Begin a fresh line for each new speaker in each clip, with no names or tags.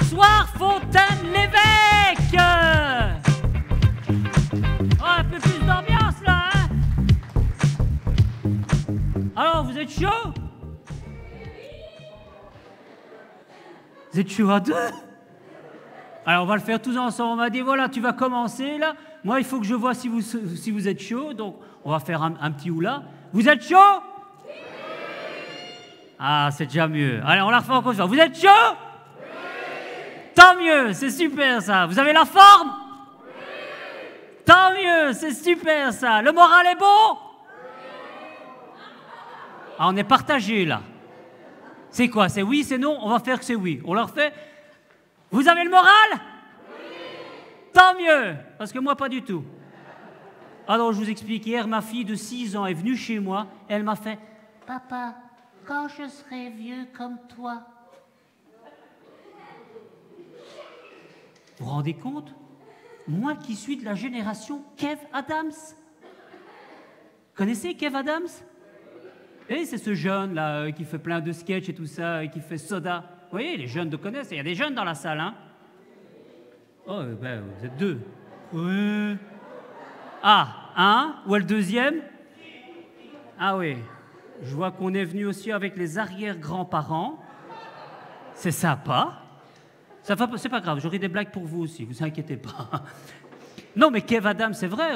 Soir Fontaine-l'Évêque. Oh, un peu plus d'ambiance là, hein. Alors, vous êtes chaud? Vous êtes chaud à deux? Alors, on va le faire tous ensemble. On m'a dit, voilà, tu vas commencer là. Moi, il faut que je vois si vous êtes chaud. Donc, on va faire un petit oula. Vous êtes chaud? Oui. Ah, c'est déjà mieux. Allez, on la refait encore une fois. Vous êtes chaud? Oui. Tant mieux, c'est super ça. Vous avez la forme? Oui. Tant mieux, c'est super ça. Le moral est bon? Oui. Ah, on est partagé là. C'est quoi? C'est oui, c'est non? On va faire que c'est oui. On leur fait. Vous avez le moral? Oui. Tant mieux, parce que moi, pas du tout. Alors, je vous explique. Hier, ma fille de 6 ans est venue chez moi. Elle m'a fait « Papa, quand je serai vieux comme toi. » Vous vous rendez compte? Moi qui suis de la génération Kev Adams. Connaissez Kev Adams? Et c'est ce jeune-là qui fait plein de sketchs et tout ça, et qui fait Soda. Vous voyez, les jeunes le connaissent. Il y a des jeunes dans la salle, hein? Oh, ben, vous êtes deux. Oui. Ah, un? Ou le deuxième? Ah oui. Je vois qu'on est venu aussi avec les arrière-grands-parents. C'est sympa. C'est pas grave, j'aurai des blagues pour vous aussi, vous inquiétez pas. Non, mais Kev Adams, c'est vrai,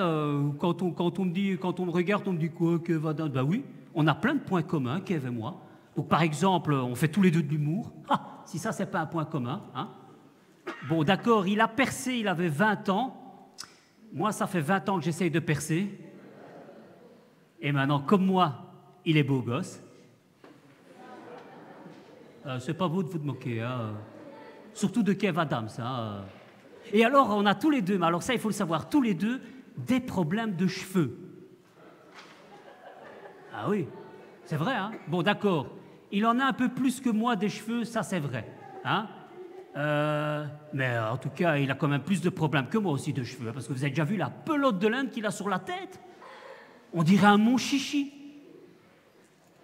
quand on me regarde, on me dit quoi, Kev Adams? Ben oui, on a plein de points communs, Kev et moi. Donc, par exemple, on fait tous les deux de l'humour. Ah, si ça, c'est pas un point commun, hein. Bon, d'accord, il a percé, il avait 20 ans. Moi, ça fait 20 ans que j'essaye de percer. Et maintenant, comme moi, il est beau gosse. C'est pas beau de vous moquer, hein. Surtout de Kev Adams, hein. Et alors, on a tous les deux, mais alors ça, il faut le savoir, tous les deux, des problèmes de cheveux. Ah oui, c'est vrai, hein. Bon, d'accord. Il en a un peu plus que moi des cheveux, ça c'est vrai, hein. Mais en tout cas, il a quand même plus de problèmes que moi aussi de cheveux, parce que vous avez déjà vu la pelote de laine qu'il a sur la tête? On dirait un mon chichi.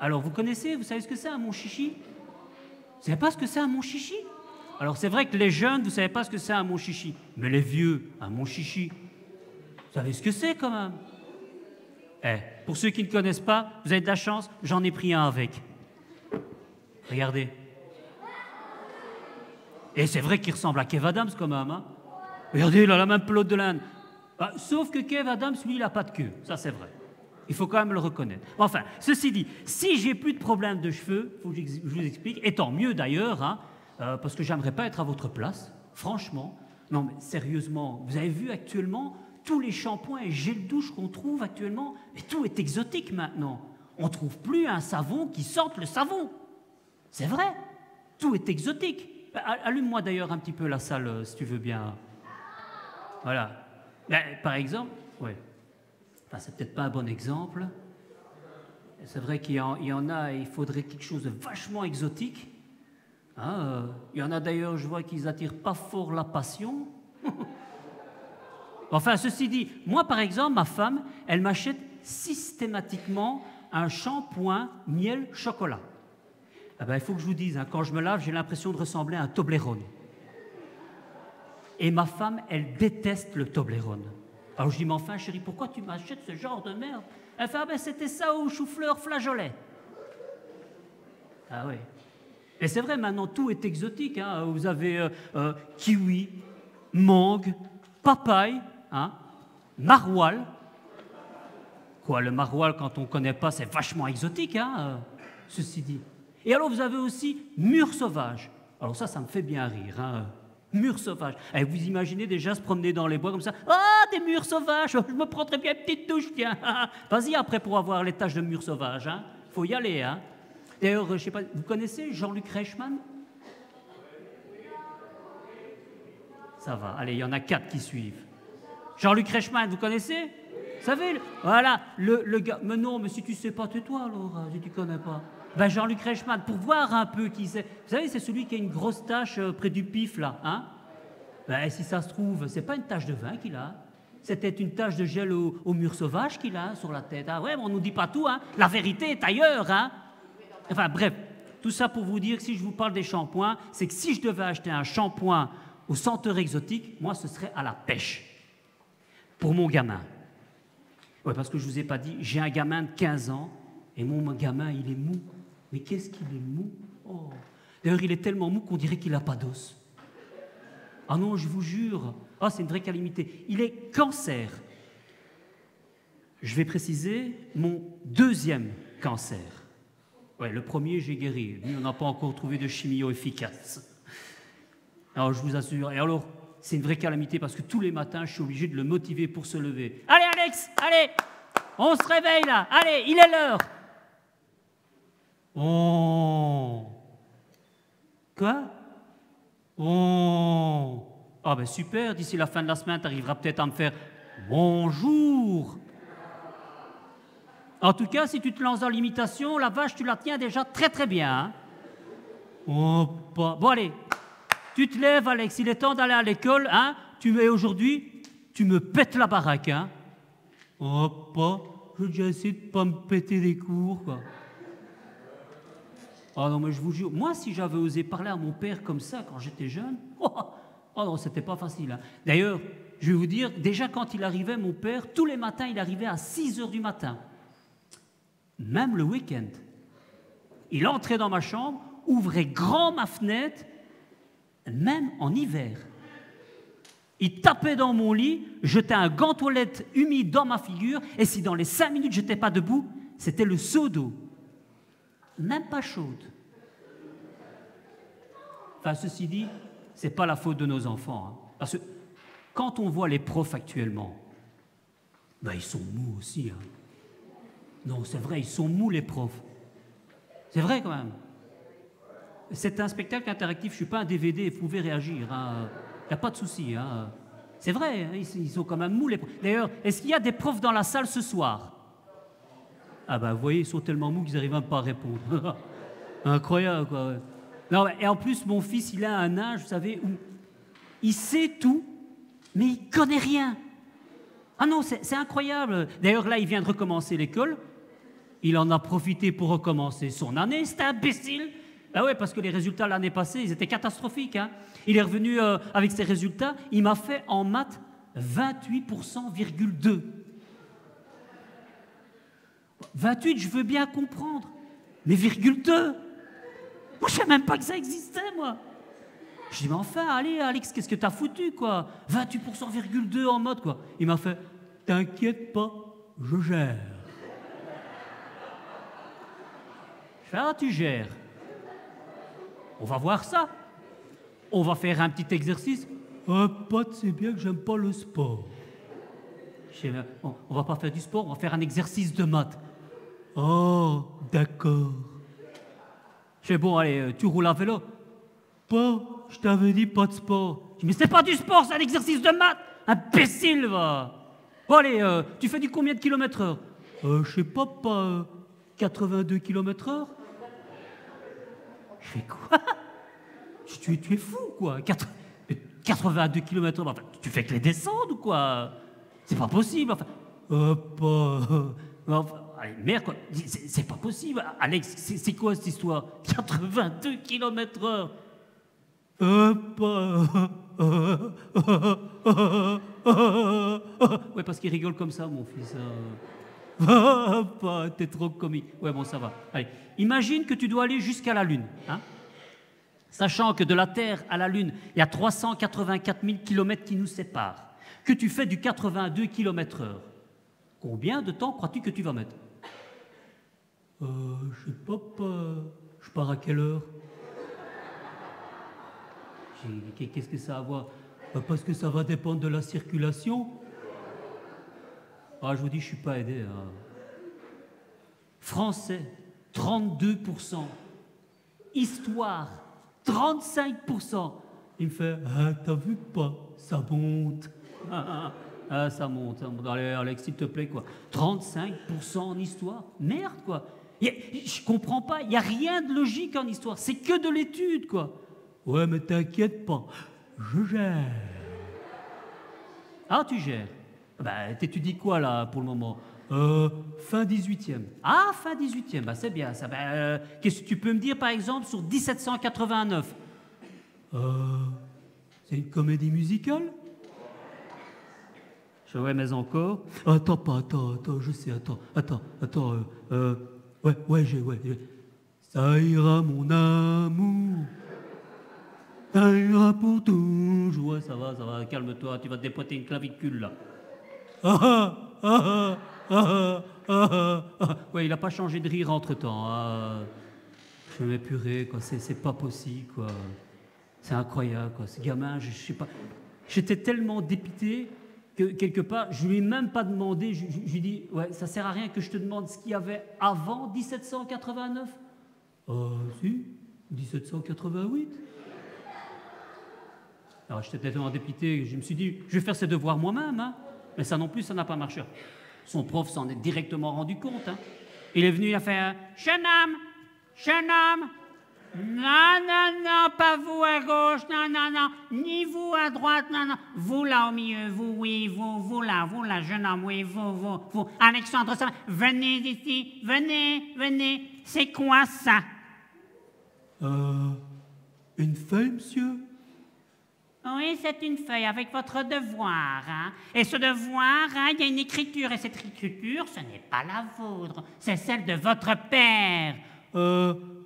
Alors, vous connaissez, vous savez ce que c'est un mon chichi? Vous savez pas ce que c'est un mon chichi? Alors, c'est vrai que les jeunes, vous savez pas ce que c'est un mon chichi, mais les vieux, un mon chichi, vous savez ce que c'est quand même? Eh, pour ceux qui ne connaissent pas, vous avez de la chance, j'en ai pris un avec. Regardez. Et c'est vrai qu'il ressemble à Kev Adams quand même, hein. Regardez, il a la même pelote de laine. Ah, sauf que Kev Adams, lui, il n'a pas de queue. Ça, c'est vrai. Il faut quand même le reconnaître. Enfin, ceci dit, si j'ai plus de problème de cheveux, il faut que je vous explique, et tant mieux d'ailleurs, hein, parce que j'aimerais pas être à votre place, franchement. Non, mais sérieusement, vous avez vu actuellement tous les shampoings et gels douche qu'on trouve actuellement, mais tout est exotique maintenant. On ne trouve plus un savon qui sente le savon. C'est vrai, tout est exotique. Allume-moi d'ailleurs un petit peu la salle, si tu veux bien. Voilà. Ben, par exemple, ouais. Enfin, c'est peut-être pas un bon exemple. C'est vrai qu'il y en a, il faudrait quelque chose de vachement exotique. Hein, il y en a d'ailleurs, je vois qu'ils attirent pas fort la passion. Enfin, ceci dit, moi par exemple, ma femme, elle m'achète systématiquement un shampoing miel chocolat. Eh ben, il faut que je vous dise, hein, quand je me lave, j'ai l'impression de ressembler à un Toblerone. Et ma femme, elle déteste le Toblerone. Alors je dis, mais enfin chérie, pourquoi tu m'achètes ce genre de merde? Elle fait, ah ben c'était ça au chou-fleur flageolet. Ah oui. Et c'est vrai, maintenant tout est exotique, hein. Vous avez kiwi, mangue, papaye, hein, maroilles. Quoi, le maroilles, quand on ne connaît pas, c'est vachement exotique, hein, ceci dit. Et alors vous avez aussi mûre sauvage. Alors ça me fait bien rire, hein. Mûre sauvage. Et vous imaginez déjà se promener dans les bois comme ça. Ah, des mûres sauvages, je me prendrais bien une petite douche, tiens. Vas-y après pour avoir les taches de mûres sauvages, hein. Faut y aller, hein. D'ailleurs, je sais pas, vous connaissez Jean-Luc Reichmann? Ça va, allez, il y en a 4 qui suivent. Jean-Luc Reichmann, vous connaissez? Vous savez, voilà, le gars. Mais non, mais si tu sais pas, tais-toi alors, si tu connais pas. Ben Jean-Luc Reichmann, pour voir un peu qui c'est. Vous savez, c'est celui qui a une grosse tache près du pif, là, hein? Ben, si ça se trouve, c'est pas une tache de vin qu'il a, C'était une tache de gel au mur sauvage qu'il a sur la tête. Ah ouais, mais on ne nous dit pas tout, hein. La vérité est ailleurs, hein. Enfin bref, tout ça pour vous dire que si je vous parle des shampoings, c'est que si je devais acheter un shampoing aux senteurs exotiques, moi ce serait à la pêche. Pour mon gamin. Ouais, parce que je ne vous ai pas dit, j'ai un gamin de 15 ans, et mon gamin, il est mou. Mais qu'est-ce qu'il est mou? Oh. D'ailleurs, il est tellement mou qu'on dirait qu'il n'a pas d'os. Ah non, je vous jure. Ah, c'est une vraie calamité. Il est cancer. Je vais préciser mon deuxième cancer. Ouais, le premier, j'ai guéri. Lui, on n'a pas encore trouvé de chimio efficace. Alors, je vous assure. Et alors, c'est une vraie calamité parce que tous les matins, je suis obligé de le motiver pour se lever. Allez, Alex, allez, on se réveille là. Allez, il est l'heure. Oh. Quoi? Oh. Ah ben super, d'ici la fin de la semaine, tu arriveras peut-être à me faire bonjour. En tout cas, si tu te lances dans l'imitation, la vache, tu la tiens déjà très très bien. Hein? Oh, pas. Bon allez, tu te lèves, Alex, il est temps d'aller à l'école. Hein? Aujourd'hui, tu me pètes la baraque. Hein? Oh, pas. Je vais déjà essayer de ne pas me péter des cours, quoi. Ah non, mais je vous jure, moi, si j'avais osé parler à mon père comme ça quand j'étais jeune, oh non, c'était pas facile. Hein. D'ailleurs, je vais vous dire, déjà quand il arrivait, mon père, tous les matins, il arrivait à 6 heures du matin. Même le week-end. Il entrait dans ma chambre, ouvrait grand ma fenêtre, même en hiver. Il tapait dans mon lit, jetait un gant toilette humide dans ma figure, et si dans les 5 minutes, je n'étais pas debout, c'était le seau d'eau. Même pas chaude. Enfin, ceci dit, ce n'est pas la faute de nos enfants. Hein, parce que quand on voit les profs actuellement, ben, ils sont mous aussi. Hein. Non, c'est vrai, ils sont mous les profs. C'est vrai quand même. C'est un spectacle interactif, je ne suis pas un DVD, vous pouvez réagir. Il n'y a pas de souci. Hein. C'est vrai, hein, ils sont quand même mous les profs. D'ailleurs, est-ce qu'il y a des profs dans la salle ce soir? Ah ben, vous voyez, ils sont tellement mous qu'ils n'arrivent même pas à répondre. Incroyable, quoi. Ouais. Non, et en plus, mon fils, il a un âge, vous savez, où il sait tout, mais il ne connaît rien. Ah non, c'est incroyable. D'ailleurs, là, il vient de recommencer l'école. Il en a profité pour recommencer son année, c'est imbécile. Ah ouais, parce que les résultats l'année passée, ils étaient catastrophiques. Hein. Il est revenu avec ses résultats. Il m'a fait en maths 28,2%. 28, je veux bien comprendre. Mais virgule 2. Moi, je ne savais même pas que ça existait, moi. Je dis, mais enfin, allez, Alex, qu'est-ce que t'as foutu, quoi? 28,2% en mode, quoi. Il m'a fait, t'inquiète pas, je gère. Je fais, ah, tu gères. On va voir ça. On va faire un petit exercice. Pote, c'est bien que j'aime pas le sport. Je dis, on va pas faire du sport, on va faire un exercice de maths. Oh, d'accord. Je fais, bon, allez, tu roules à vélo? Pas, je t'avais dit pas de sport. Je dis, mais c'est pas du sport, c'est un exercice de maths. Imbécile, va. Bon, allez, tu fais du combien de kilomètres heure? Je sais pas, 82 km/h. Je fais quoi? Tu es fou, quoi. 82 km/h, enfin, tu fais que les descendre ou quoi? C'est pas possible, enfin. Enfin, allez, merde, quoi. C'est pas possible. Alex, c'est quoi cette histoire? 82 km/h. Ouais, parce qu'il rigole comme ça, mon fils. T'es trop comique. Ouais, bon, ça va. Allez, imagine que tu dois aller jusqu'à la Lune. Hein, sachant que de la Terre à la Lune, il y a 384 000 km qui nous séparent. Que tu fais du 82 km/h. Combien de temps crois-tu que tu vas mettre? Je sais pas, je pars à quelle heure? Qu'est-ce que ça a à voir? Parce que ça va dépendre de la circulation. Ah, je vous dis, je suis pas aidé. Hein. Français, 32%. Histoire, 35%. Il me fait, t'as vu pas? Ça monte. Ça monte. Allez, Alex, s'il te plaît, quoi. 35% en histoire. Merde, quoi. Je comprends pas. Il n'y a rien de logique en histoire. C'est que de l'étude, quoi. Ouais, mais t'inquiète pas. Je gère. Ah, tu gères. Ben, t'étudies quoi, là, pour le moment? Fin 18e. Ah, fin 18e, ben, c'est bien ça. Ben, qu'est-ce que tu peux me dire, par exemple, sur 1789? C'est une comédie musicale? Ouais, mais encore. Attends, je sais, attends. Ouais. Ça ira, mon amour. Ça ira pour toujours. Ouais, ça va, calme-toi, tu vas te dépoter une clavicule, là. Ouais, il n'a pas changé de rire entre-temps. Ah, je me mets purée, quoi, c'est pas possible, quoi. C'est incroyable, quoi. Ce gamin, je sais pas. J'étais tellement dépité que, quelque part, je lui ai même pas demandé. Je lui ai dit, ouais, ça sert à rien que je te demande ce qu'il y avait avant 1789. Si, 1788. Alors, j'étais tellement dépité que je me suis dit, je vais faire ses devoirs moi-même, hein. Mais ça non plus, ça n'a pas marché. Son prof s'en est directement rendu compte, hein. Il est venu, il a fait jeune homme, non, pas vous à gauche, non, ni vous à droite, non, vous là au milieu, vous là, jeune homme, oui, vous, Alexandre, venez ici, venez, c'est quoi ça? Une feuille, monsieur? Oui, c'est une feuille avec votre devoir, hein. Et ce devoir, hein, il y a une écriture, et cette écriture, ce n'est pas la vôtre, c'est celle de votre père.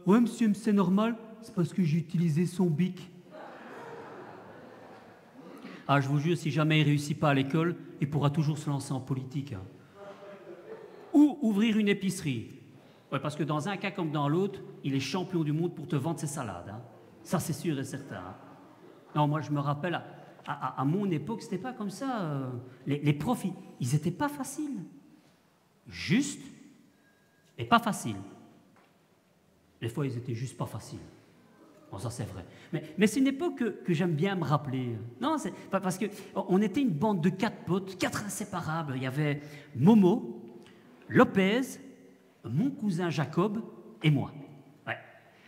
Ouais, monsieur, c'est normal, c'est parce que j'ai utilisé son bic. Ah, je vous jure, si jamais il ne réussit pas à l'école, il pourra toujours se lancer en politique, hein. Ou ouvrir une épicerie. Ouais, parce que dans un cas comme dans l'autre, il est champion du monde pour te vendre ses salades, hein. Ça, c'est sûr et certain, hein. Non, moi, je me rappelle, à mon époque, c'était pas comme ça. Les profs, ils n'étaient pas faciles. Juste, et pas faciles. Des fois, ils étaient juste pas faciles. Bon, ça, c'est vrai. Mais c'est une époque que j'aime bien me rappeler. Non, c'est pas parce qu'on était une bande de 4 potes, 4 inséparables. Il y avait Momo, Lopez, mon cousin Jacob et moi. Ouais.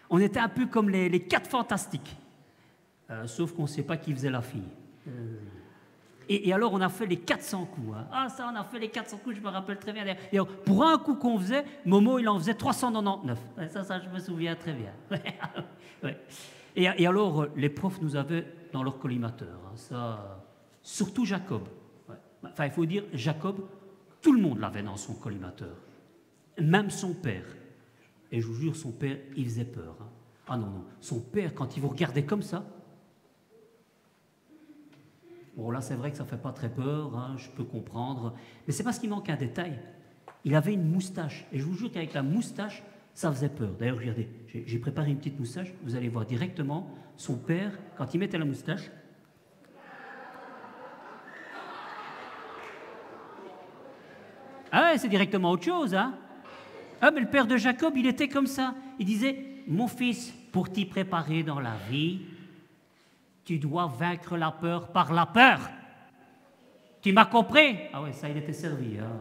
On était un peu comme les 4 fantastiques. Sauf qu'on ne sait pas qui faisait la fille. Et alors, on a fait les 400 coups. Hein. Ah, ça, on a fait les 400 coups, je me rappelle très bien. Et pour un coup qu'on faisait, Momo, il en faisait 399. Ça, je me souviens très bien. Ouais. Et alors, les profs nous avaient dans leur collimateur. Hein, ça, surtout Jacob. Ouais. Enfin, il faut dire, Jacob, tout le monde l'avait dans son collimateur. Même son père. Et je vous jure, son père, il faisait peur. Hein. Ah non, son père, quand il vous regardait comme ça, bon, là, c'est vrai que ça ne fait pas très peur, hein, je peux comprendre. Mais c'est parce qu'il manque un détail. Il avait une moustache. Et je vous jure qu'avec la moustache, ça faisait peur. D'ailleurs, regardez, j'ai préparé une petite moustache. Vous allez voir directement son père, quand il mettait la moustache. Ah ouais, c'est directement autre chose, hein. Ah, mais le père de Jacob, il était comme ça. Il disait, mon fils, pour t'y préparer dans la vie, tu dois vaincre la peur par la peur. Tu m'as compris? Ah ouais, ça, il était servi. Hein.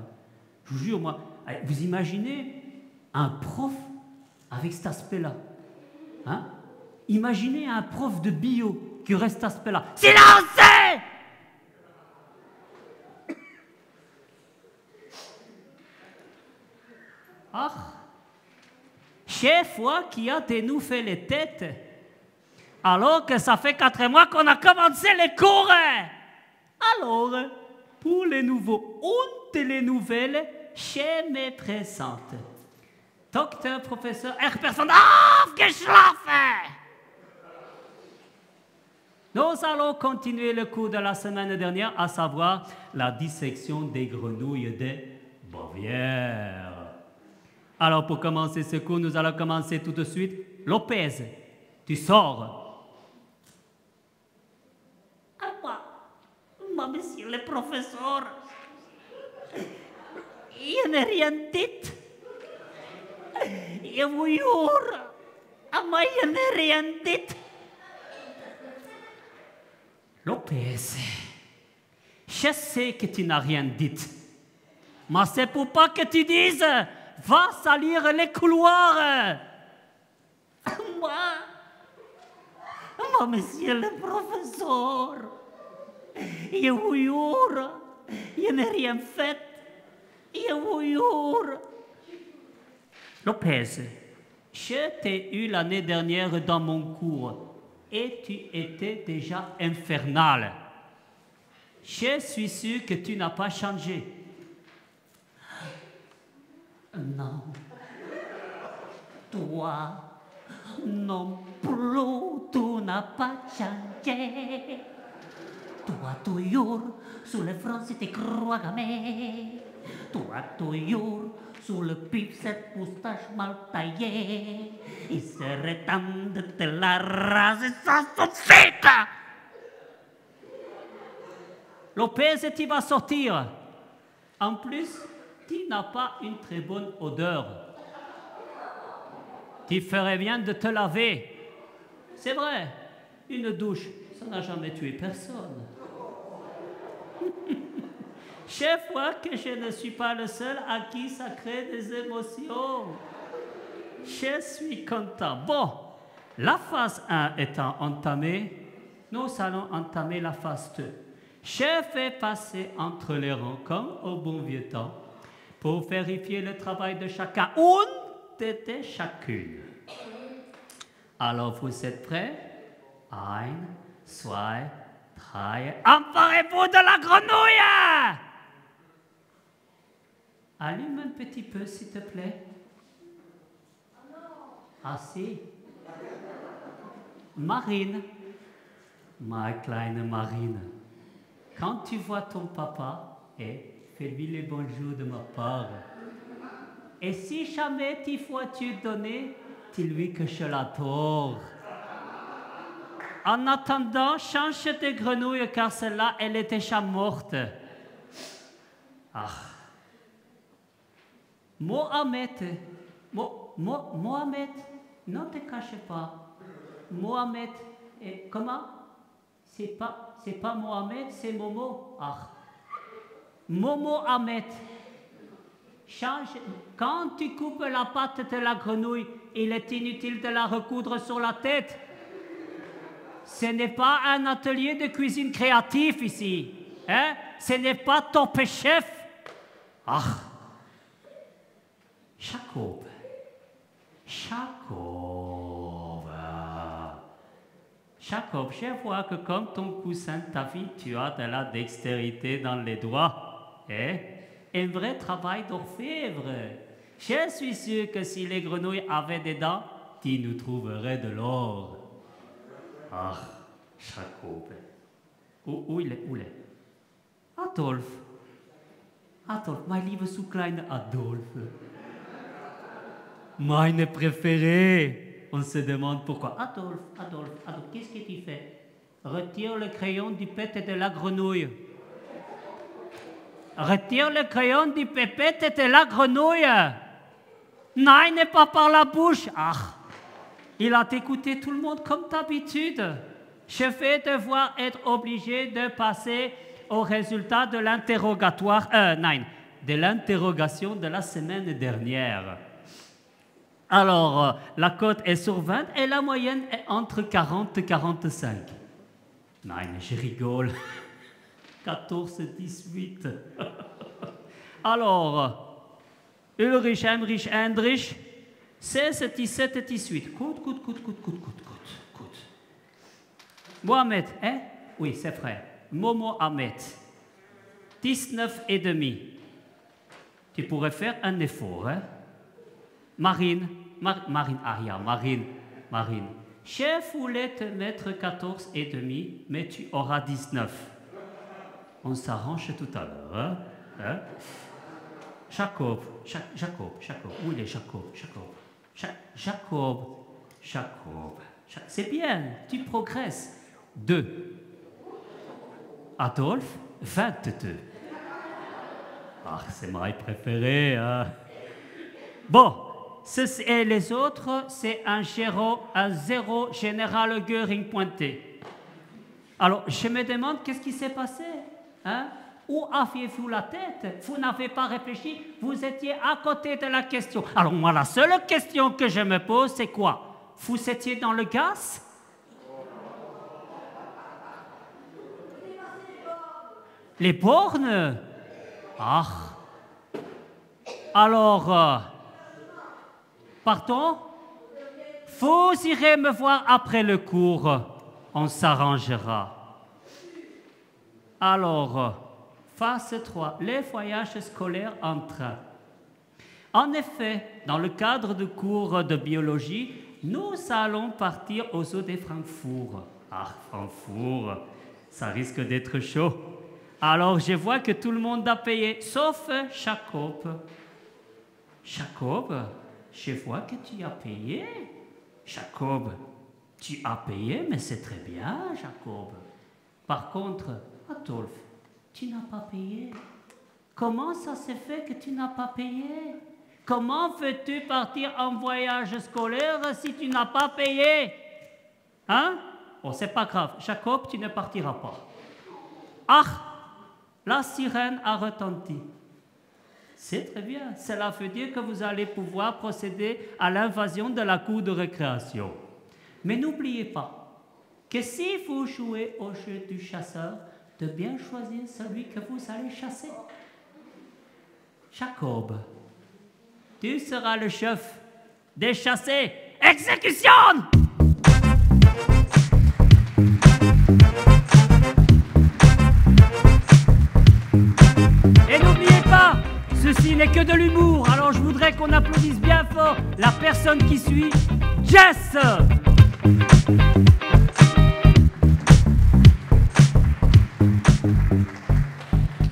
Je vous jure, moi, vous imaginez un prof avec cet aspect-là, hein? Imaginez un prof de bio qui aurait cet aspect-là. Silence! Ah, chaque fois qui a nous fait les têtes, alors que ça fait 4 mois qu'on a commencé les cours. Alors, pour les nouveaux und les nouvelles, chez mes présentes. Docteur, professeur, Herrperson, aufgeschlafen! Nous allons continuer le cours de la semaine dernière, à savoir la dissection des grenouilles de Bavière. Alors, pour commencer ce cours, nous allons commencer tout de suite. Lopez, tu sors. Moi, monsieur le professeur, je n'ai rien dit. Je vous jure, moi, je n'ai rien dit. Lopez, je sais que tu n'as rien dit. Mais c'est pour pas que tu dises, va salir les couloirs. Moi, monsieur le professeur, je vous jure, je n'ai rien fait. Je vous jure. Lopez, je t'ai eu l'année dernière dans mon cours et tu étais déjà infernal. Je suis sûr que tu n'as pas changé. Non. Toi, non plus, tu n'as pas changé. Toi, toujours, sur le front, c'était croix gammée. Toi, toujours, sur le pif, cette moustache mal taillée. Il serait temps de te la raser sans souffler. Lopez, tu vas sortir. En plus, tu n'as pas une très bonne odeur. Tu ferais bien de te laver. C'est vrai, une douche, ça n'a jamais tué personne. Je vois que je ne suis pas le seul à qui ça crée des émotions. Je suis content. Bon, la phase 1 étant entamée, nous allons entamer la phase 2. Je vais passer entre les rangs comme au bon vieux temps pour vérifier le travail de chacun et de chacune. Alors, vous êtes prêts? 1, 2, 3. Emparez-vous de la grenouille! Allume un petit peu, s'il te plaît. Ah si. Marine, ma kleine Marine, quand tu vois ton papa, fais-lui le bonjour de ma part. Et si jamais tu vois tu donner, dis-lui que je l'adore. En attendant, change de grenouille car celle-là, elle est déjà morte. Ah. Mohamed, Mohamed, ne te cache pas. Mohamed, comment? C'est pas Mohamed, c'est Momo. Ah. Momo Ahmed. Change. Quand tu coupes la patte de la grenouille, il est inutile de la recoudre sur la tête. Ce n'est pas un atelier de cuisine créatif ici. Hein? Ce n'est pas Top Chef. Ah. Jacob. Jacob, je vois que comme ton cousin David, tu as de la dextérité dans les doigts. Un vrai travail d'orfèvre. Je suis sûr que si les grenouilles avaient des dents, tu nous trouverais de l'or. Ah, Jacob. Où il est? Adolphe, mein lieber so kleiner Adolphe. Meine préférée. On se demande pourquoi. Adolphe, qu'est-ce que tu fais? Retire le crayon du pète de la grenouille. Retire le crayon du pépette de la grenouille. Non, pas par la bouche. Ah, il a écouté tout le monde comme d'habitude. Je vais devoir être obligé de passer au résultat de l'interrogatoire. De l'interrogation de la semaine dernière. Alors, la cote est sur 20 et la moyenne est entre 40 et 45. Non, je rigole. 14 et 18. Alors, Ulrich, Heinrich, Heinrich, 16, 17 et 18. Coute. Mohamed, hein? Oui, c'est vrai. Momo Ahmed, 19 et demi. Tu pourrais faire un effort, hein? Marine. Je voulais te mettre 14 et demi, mais tu auras 19. On s'arrange tout à l'heure, hein? Jacob. Où il est Jacob. C'est bien, tu progresses. 2. Adolphe, 22. Ah, c'est ma préférée, hein? Bon. Et les autres, c'est un 0 général Göring pointé. Alors, je me demande qu'est-ce qui s'est passé, hein? Où aviez-vous la tête? Vous n'avez pas réfléchi, vous étiez à côté de la question. Alors moi, la seule question que je me pose, c'est quoi? Vous étiez dans le gaz? Les bornes? Ah. Alors, partons? Vous irez me voir après le cours. On s'arrangera. Alors, phase 3, les voyages scolaires en train. En effet, dans le cadre du cours de biologie, nous allons partir au zoo de Francfort. Ah, Francfort, ça risque d'être chaud. Alors, je vois que tout le monde a payé, sauf Jacob. Jacob, je vois que tu as payé. Jacob, tu as payé, mais c'est très bien, Jacob. Par contre, Adolphe, tu n'as pas payé. Comment ça se fait que tu n'as pas payé? Comment veux-tu partir en voyage scolaire si tu n'as pas payé? Hein? Bon, c'est pas grave. Jacob, tu ne partiras pas. Ah! La sirène a retenti. C'est très bien. Cela veut dire que vous allez pouvoir procéder à l'invasion de la cour de récréation. Mais n'oubliez pas que si vous jouez au jeu du chasseur, de bien choisir celui que vous allez chasser. Jacob, tu seras le chef des chassés. Exécution! Et n'oubliez pas, ceci n'est que de l'humour, alors je voudrais qu'on applaudisse bien fort la personne qui suit, Jess!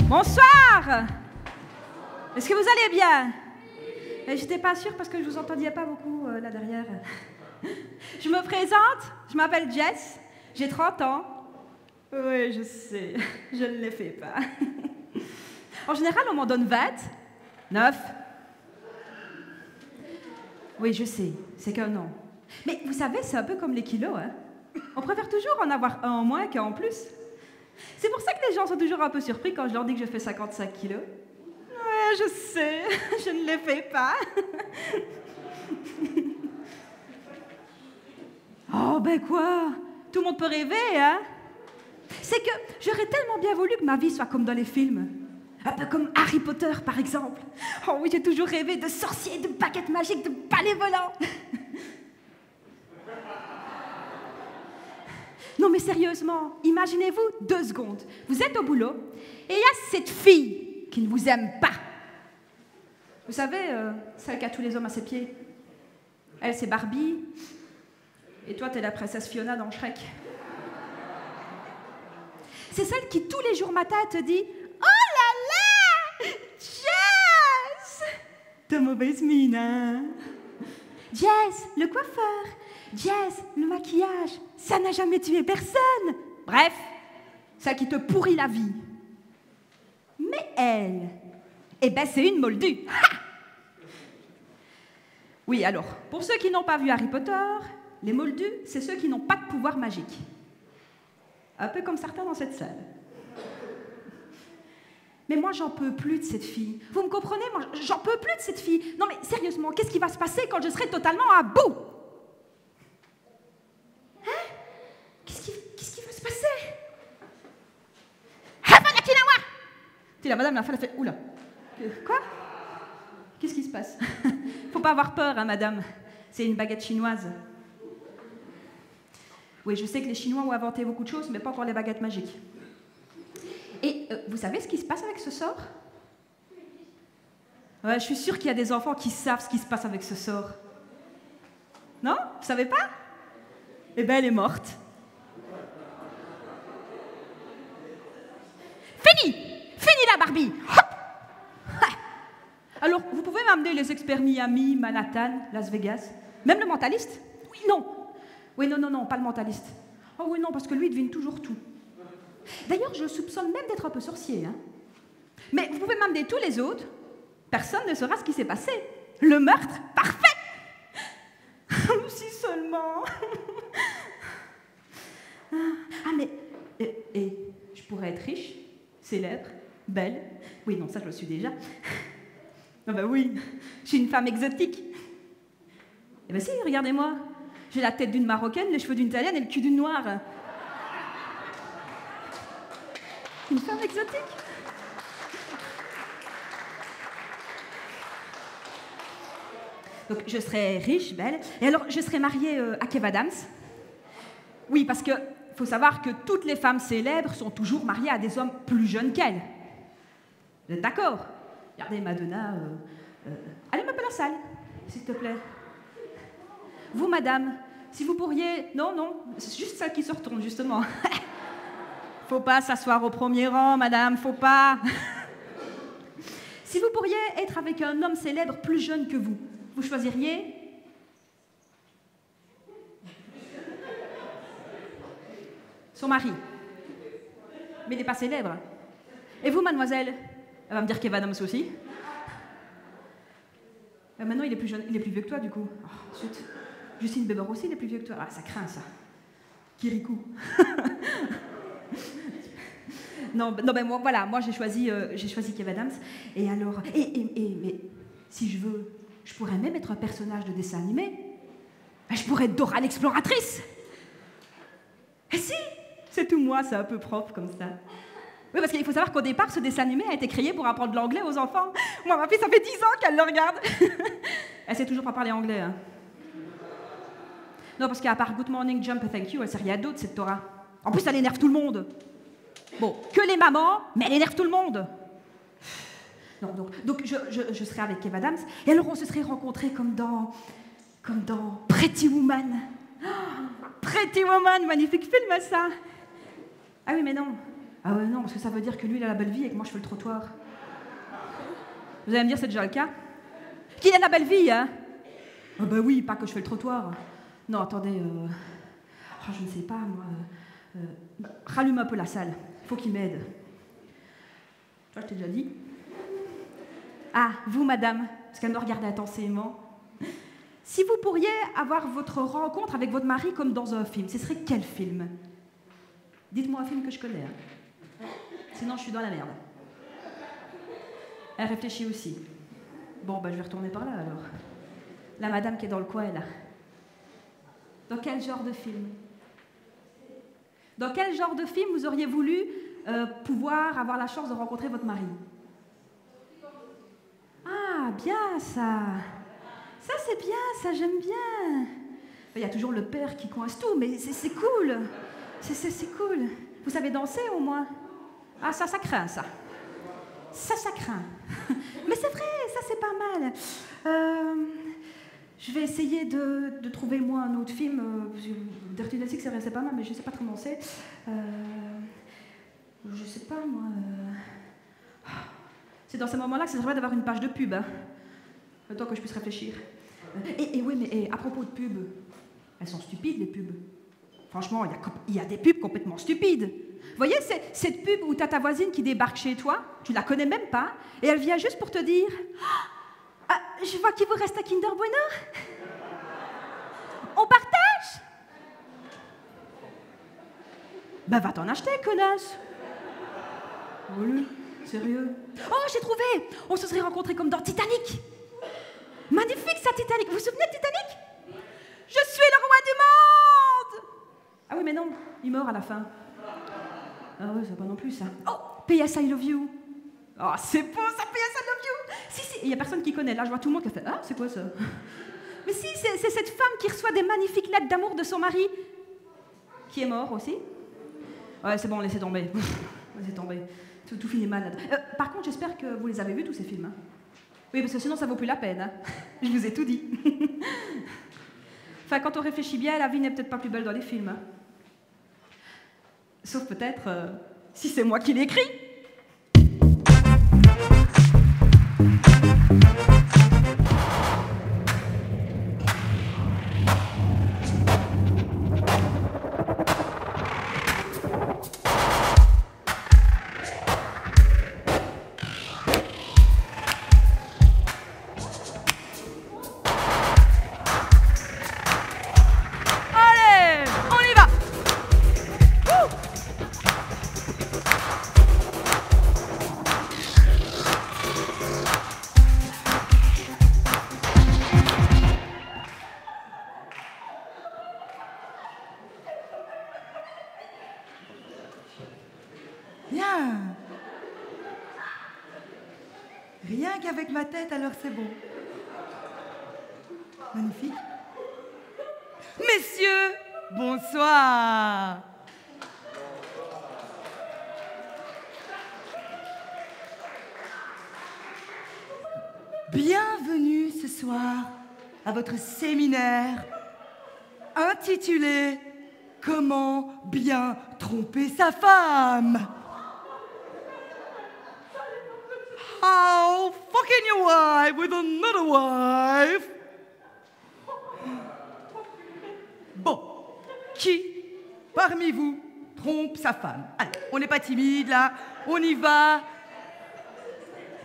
Bonsoir! Est-ce que vous allez bien? J'étais pas sûre parce que je vous entendais pas beaucoup là derrière. Je me présente, je m'appelle Jess, j'ai 30 ans. Oui, je sais, je ne les fais pas. En général, on m'en donne 20, 9. Oui, je sais, c'est qu'un an. Mais vous savez, c'est un peu comme les kilos, hein. On préfère toujours en avoir un en moins qu'un en plus. C'est pour ça que les gens sont toujours un peu surpris quand je leur dis que je fais 55 kilos. Ouais, je sais, je ne les fais pas. Oh, ben quoi? Tout le monde peut rêver, hein? C'est que j'aurais tellement bien voulu que ma vie soit comme dans les films. Un peu comme Harry Potter, par exemple. Oh oui, j'ai toujours rêvé de sorciers, de baguettes magiques, de balais volants. Non, mais sérieusement, imaginez-vous 2 secondes. Vous êtes au boulot et il y a cette fille qui ne vous aime pas. Vous savez, celle qui a tous les hommes à ses pieds. Elle, c'est Barbie. Et toi, t'es la princesse Fiona dans Shrek. C'est celle qui, tous les jours matin, te dit « Oh là là, Jess !» De mauvaise mine, hein? Jess, le coiffeur. Jess, le maquillage. Ça n'a jamais tué personne. Bref, celle qui te pourrit la vie. Mais elle, eh ben c'est une moldue. Ha! Oui, alors, pour ceux qui n'ont pas vu Harry Potter, les moldus, c'est ceux qui n'ont pas de pouvoir magique. Un peu comme certains dans cette salle. Mais moi, j'en peux plus de cette fille. Vous me comprenez? Moi, j'en peux plus de cette fille. Non, mais sérieusement, qu'est-ce qui va se passer quand je serai totalement à bout? Hein? Qu'est-ce qui va se passer? Puis la madame, la fin, elle fait « Oula! Quoi? Qu'est-ce qui se passe? » Faut pas avoir peur, hein, madame. C'est une baguette chinoise. Oui, je sais que les Chinois ont inventé beaucoup de choses, mais pas encore les baguettes magiques. Et vous savez ce qui se passe avec ce sort? Ouais, je suis sûre qu'il y a des enfants qui savent ce qui se passe avec ce sort. Non? Vous savez pas? Eh ben, elle est morte. Fini! Fini la Barbie! Hop! Alors, vous pouvez m'amener les experts Miami, Manhattan, Las Vegas, même le mentaliste? Oui, non. Oui, non, pas le mentaliste. Oh oui, non, parce que lui, il devine toujours tout. D'ailleurs, je soupçonne même d'être un peu sorcier, hein. Mais vous pouvez m'amener tous les autres, personne ne saura ce qui s'est passé. Le meurtre, parfait! Si seulement. Ah, mais... Et je pourrais être riche, célèbre, belle. Oui, non, ça, je le suis déjà. Ah ben oui, je suis une femme exotique. Eh ben si, regardez-moi. J'ai la tête d'une Marocaine, les cheveux d'une Italienne et le cul d'une Noire. Une femme exotique. Donc, je serai riche, belle. Et alors, je serai mariée à Kev Adams. Oui, parce que faut savoir que toutes les femmes célèbres sont toujours mariées à des hommes plus jeunes qu'elles. Vous êtes d'accord? Regardez, Madonna... allez un peu la salle, s'il te plaît. Vous, madame, si vous pourriez... Non, non, c'est juste celle qui se retourne, justement. Faut pas s'asseoir au premier rang, madame, faut pas. Si vous pourriez être avec un homme célèbre plus jeune que vous, vous choisiriez... Son mari. Mais il n'est pas célèbre. Et vous, mademoiselle? Elle va me dire Kev Adams aussi. Maintenant, il est plus jeune, il est plus vieux que toi, du coup. Oh, zut. Justin Bieber aussi, il est plus vieux que toi. Ah, ça craint, ça. Kirikou. non, ben moi, voilà, moi j'ai choisi Kev Adams. Et alors, mais si je veux, je pourrais même être un personnage de dessin animé. Ben, je pourrais être Dora l'exploratrice. Et si, c'est tout moi, c'est un peu propre comme ça. Oui, parce qu'il faut savoir qu'au départ, ce dessin animé a été créé pour apprendre l'anglais aux enfants. Moi, ma fille, ça fait 10 ans qu'elle le regarde. Elle sait toujours pas parler anglais. Hein. Non, parce qu'à part Good Morning, Jump, Thank You, elle sait rien d'autre, cette Dora. En plus, elle énerve tout le monde. Bon, que les mamans, mais elle énerve tout le monde. Non, donc je serais avec Kev Adams, et alors on se serait rencontrés comme dans Pretty Woman. Oh, Pretty Woman, magnifique film, ça. Ah oui, mais non. Ah ouais, non, parce que ça veut dire que lui, il a la belle vie et que moi, je fais le trottoir. Vous allez me dire, c'est déjà le cas? Qu'il a la belle vie, hein? Ah bah oui, pas que je fais le trottoir. Non, attendez, oh, je ne sais pas, moi... rallume un peu la salle, il faut qu'il m'aide. Toi, je t'ai déjà dit. Ah, vous, madame, parce qu'elle me regarde intensément. Si vous pourriez avoir votre rencontre avec votre mari comme dans un film, ce serait quel film? Dites-moi un film que je connais. Hein. Sinon, je suis dans la merde. Elle réfléchit aussi. Bon, ben, je vais retourner par là, alors. La madame qui est dans le coin, là. Dans quel genre de film? Dans quel genre de film vous auriez voulu pouvoir avoir la chance de rencontrer votre mari? Ah, bien, ça. Ça, c'est bien, ça, j'aime bien. Il y a toujours le père qui coince tout, mais c'est cool. C'est cool. Vous savez danser, au moins? Ah, ça craint, ça. Ça craint. Mais c'est vrai, ça, c'est pas mal. Je vais essayer de trouver, moi, un autre film. Dirty Dancing, c'est vrai, c'est pas mal, mais je sais pas comment c'est. Je sais pas, moi... C'est dans ces moments-là que ça serait d'avoir une page de pub, hein. Le temps que je puisse réfléchir. Et oui, mais à propos de pub, elles sont stupides, les pubs. Franchement, il y a des pubs complètement stupides. Vous voyez, cette pub où tu as ta voisine qui débarque chez toi, tu la connais même pas, et elle vient juste pour te dire « Ah, je vois qu'il vous reste un Kinder Bueno. On partage ?» Ben, va t'en acheter, connasse. Oui, sérieux. Oh, j'ai trouvé. On se serait rencontrés comme dans Titanic. Magnifique, ça, Titanic. Vous vous souvenez de Titanic? Je suis le roi du monde. Ah oui, mais non, il meurt à la fin. Ah ouais, c'est pas non plus, ça. Oh, P.S. I Love You. Oh, c'est beau, ça, P.S. I Love You. Si, il y a personne qui connaît. Là, je vois tout le monde qui a fait « Ah, c'est quoi, ça ?» Mais si, c'est cette femme qui reçoit des magnifiques lettres d'amour de son mari, qui est mort aussi. Ouais, c'est bon, laissez tomber. Laissez tomber. Tout finit mal. Par contre, j'espère que vous les avez vus, tous ces films. Hein. Oui, parce que sinon, ça vaut plus la peine. Hein. Je vous ai tout dit. Enfin, quand on réfléchit bien, la vie n'est peut-être pas plus belle dans les films. Hein. Sauf peut-être si c'est moi qui l'écris.
qu'avec ma tête, alors c'est bon. Magnifique. Messieurs, bonsoir. Bienvenue ce soir à votre séminaire intitulé « Comment bien tromper sa femme ?» How fucking your wife with another wife? Bon, qui parmi vous trompe sa femme? Allez, on n'est pas timide là, on y va.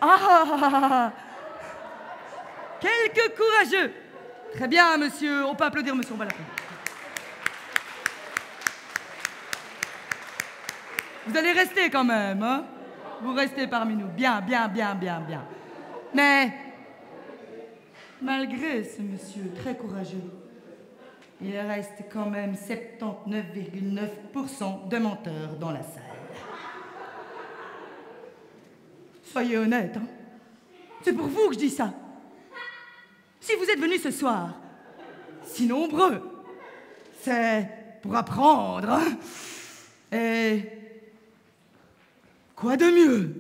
Ah, quelques courageux. Très bien, monsieur. On peut applaudir, monsieur. On va l'applaudir. Vous allez rester quand même, hein? Vous restez parmi nous. Bien, bien, bien, bien, bien. Mais, malgré ce monsieur très courageux, il reste quand même 79,9% de menteurs dans la salle. Soyez honnête, hein? C'est pour vous que je dis ça. Si vous êtes venus ce soir, si nombreux, c'est pour apprendre, hein? Et quoi de mieux